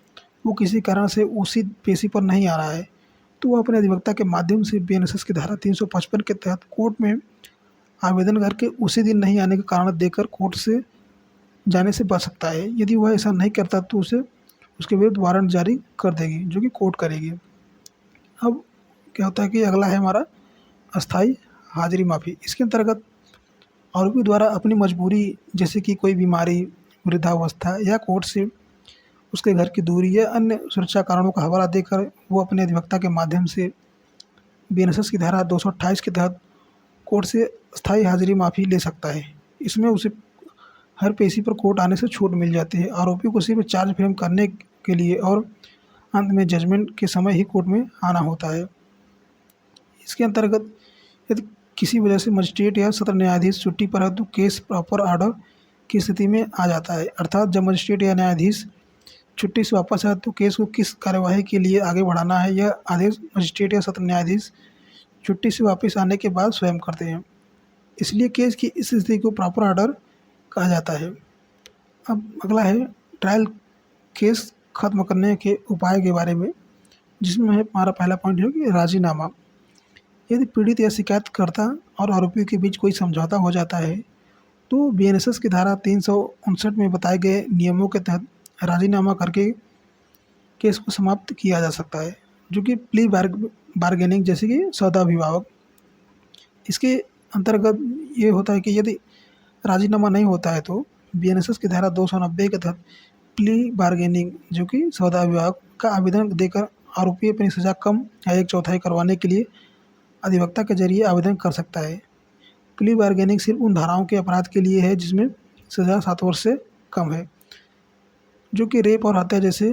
वो किसी कारण से उसी पेशी पर नहीं आ रहा है, तो वो अपने अधिवक्ता के माध्यम से बीएनएसएस की धारा 355 के तहत कोर्ट में आवेदन करके उसी दिन नहीं आने का कारण देकर कोर्ट से जाने से बच सकता है। यदि वह ऐसा नहीं करता तो उसे उसके विरुद्ध वारंट जारी कर देगी, जो कि कोर्ट करेगी। अब क्या होता है कि अगला है हमारा अस्थायी हाजिरी माफ़ी। इसके अंतर्गत आरोपी द्वारा अपनी मजबूरी, जैसे कि कोई बीमारी, वृद्धावस्था या कोर्ट से उसके घर की दूरी या अन्य सुरक्षा कारणों का हवाला देकर वो अपने अधिवक्ता के माध्यम से बीएनएसएस की धारा 228 के तहत कोर्ट से अस्थायी हाजिरी माफ़ी ले सकता है। इसमें उसे हर पेशी पर कोर्ट आने से छूट मिल जाती है। आरोपी को सिर्फ चार्ज फ्रेम करने के लिए और अंत में जजमेंट के समय ही कोर्ट में आना होता है। इसके अंतर्गत यदि किसी वजह से मजिस्ट्रेट या सत्र न्यायाधीश छुट्टी पर है तो केस प्रॉपर ऑर्डर की स्थिति में आ जाता है। अर्थात जब मजिस्ट्रेट या न्यायाधीश छुट्टी से वापस आए तो केस को किस कार्यवाही के लिए आगे बढ़ाना है, यह आदेश मजिस्ट्रेट या सत्र न्यायाधीश छुट्टी से वापस आने के बाद स्वयं करते हैं। इसलिए केस की इस स्थिति को प्रॉपर ऑर्डर कहा जाता है। अब अगला है ट्रायल केस खत्म करने के उपाय के बारे में, जिसमें है हमारा पहला पॉइंट है कि राजीनामा। यदि पीड़ित या शिकायतकर्ता और आरोपी के बीच कोई समझौता हो जाता है तो बीएनएसएस की धारा 359 में बताए गए नियमों के तहत राजीनामा करके केस को समाप्त किया जा सकता है, जो कि प्ली बार्गेनिंग जैसे कि सौदा अभिभावक। इसके अंतर्गत ये होता है कि यदि राजीनामा नहीं होता है तो बीएनएसएस की धारा 290 के तहत प्ली बार्गेनिंग, जो कि सौदा अभिभावक का आवेदन देकर आरोपी अपनी सज़ा कम या 1/4 करवाने के लिए अधिवक्ता के जरिए आवेदन कर सकता है। प्ली बार्गेनिंग सिर्फ उन धाराओं के अपराध के लिए है जिसमें सज़ा 7 वर्ष से कम है, जो कि रेप और हत्या जैसे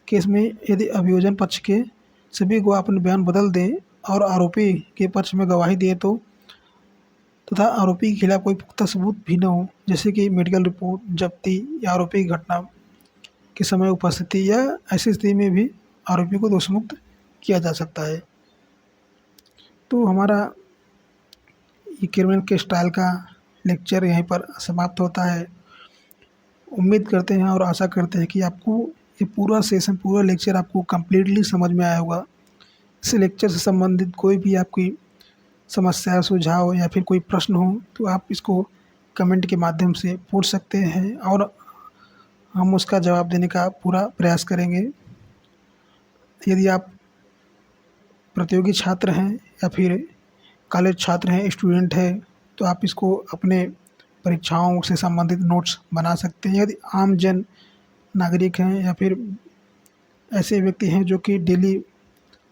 केस में यदि अभियोजन पक्ष के सभी गवाह अपने बयान बदल दें और आरोपी के पक्ष में गवाही दिए तो तथा आरोपी के खिलाफ कोई पुख्ता सबूत भी न हो, जैसे कि मेडिकल रिपोर्ट, जब्ती या आरोपी की घटना के समय उपस्थिति, या ऐसी स्थिति में भी आरोपी को दोषमुक्त किया जा सकता है। तो हमारा ये क्रिमिनल केस ट्रायल का लेक्चर यहीं पर समाप्त होता है। उम्मीद करते हैं और आशा करते हैं कि आपको ये पूरा सेशन, पूरा लेक्चर आपको कम्प्लीटली समझ में आया होगा। इस लेक्चर से संबंधित कोई भी आपकी समस्या, सुझाव या फिर कोई प्रश्न हो तो आप इसको कमेंट के माध्यम से पूछ सकते हैं और हम उसका जवाब देने का पूरा प्रयास करेंगे। यदि आप प्रतियोगी छात्र हैं या फिर कॉलेज छात्र हैं, स्टूडेंट हैं, तो आप इसको अपने परीक्षाओं से संबंधित नोट्स बना सकते हैं। यदि आम जन नागरिक हैं या फिर ऐसे व्यक्ति हैं जो कि डेली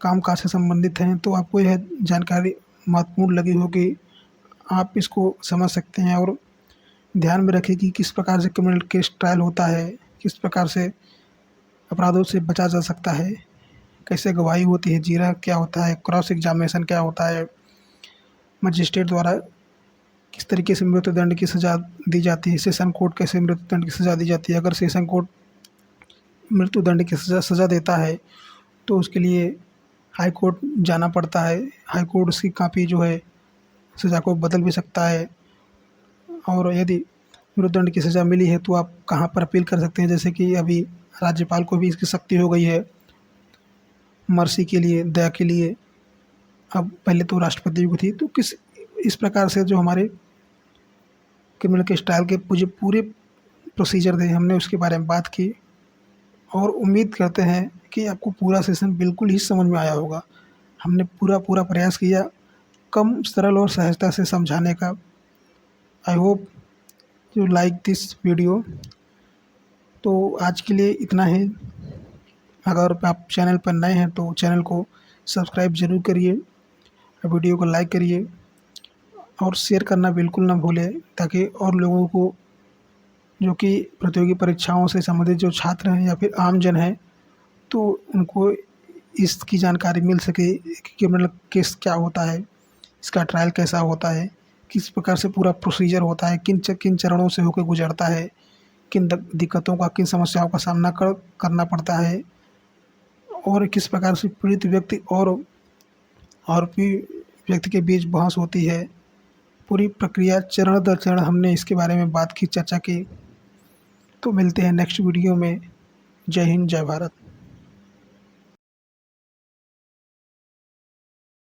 कामकाज से संबंधित हैं, तो आपको यह जानकारी महत्वपूर्ण लगी होगी, आप इसको समझ सकते हैं। और ध्यान में रखें कि किस प्रकार से क्रिमिनल केस ट्रायल होता है, किस प्रकार से अपराधों से बचा जा सकता है, कैसे गवाही होती है, जीरा क्या होता है, क्रॉस एग्जामिनेशन क्या होता है, मजिस्ट्रेट द्वारा किस तरीके से मृत्युदंड की सज़ा दी जाती है, सेशन कोर्ट कैसे मृत्युदंड की सज़ा दी जाती है। अगर सेशन कोर्ट मृत्युदंड की सज़ा देता है तो उसके लिए हाई कोर्ट जाना पड़ता है। हाई कोर्ट उसकी काफ़ी जो है सज़ा को बदल भी सकता है। और यदि मृत्युदंड की सज़ा मिली है तो आप कहाँ पर अपील कर सकते हैं, जैसे कि अभी राज्यपाल को भी इसकी शक्ति हो गई है मर्सी के लिए, दया के लिए। अब पहले तो राष्ट्रपति को थी। तो इस प्रकार से जो हमारे क्रिमिनल केस ट्रायल के पूरे प्रोसीजर थे, हमने उसके बारे में बात की और उम्मीद करते हैं कि आपको पूरा सेशन बिल्कुल ही समझ में आया होगा। हमने पूरा प्रयास किया कम, सरल और सहजता से समझाने का। I hope you like this video. तो आज के लिए इतना ही। अगर आप चैनल पर नए हैं तो चैनल को सब्सक्राइब ज़रूर करिए, वीडियो को लाइक करिए और शेयर करना बिल्कुल ना भूलें, ताकि और लोगों को जो कि प्रतियोगी परीक्षाओं से संबंधित जो छात्र हैं या फिर आम जन हैं, तो उनको इसकी जानकारी मिल सके कि क्रिमिनल केस क्या होता है, इसका ट्रायल कैसा होता है, किस प्रकार से पूरा प्रोसीजर होता है, किन चरणों से होकर गुजरता है, किन दिक्कतों का, किन समस्याओं का सामना करना पड़ता है और किस प्रकार से पीड़ित व्यक्ति और आरोपी व्यक्ति के बीच बहस होती है। पूरी प्रक्रिया चरण दर चरण हमने इसके बारे में बात की, चर्चा की। तो मिलते हैं नेक्स्ट वीडियो में। जय हिंद, जय भारत।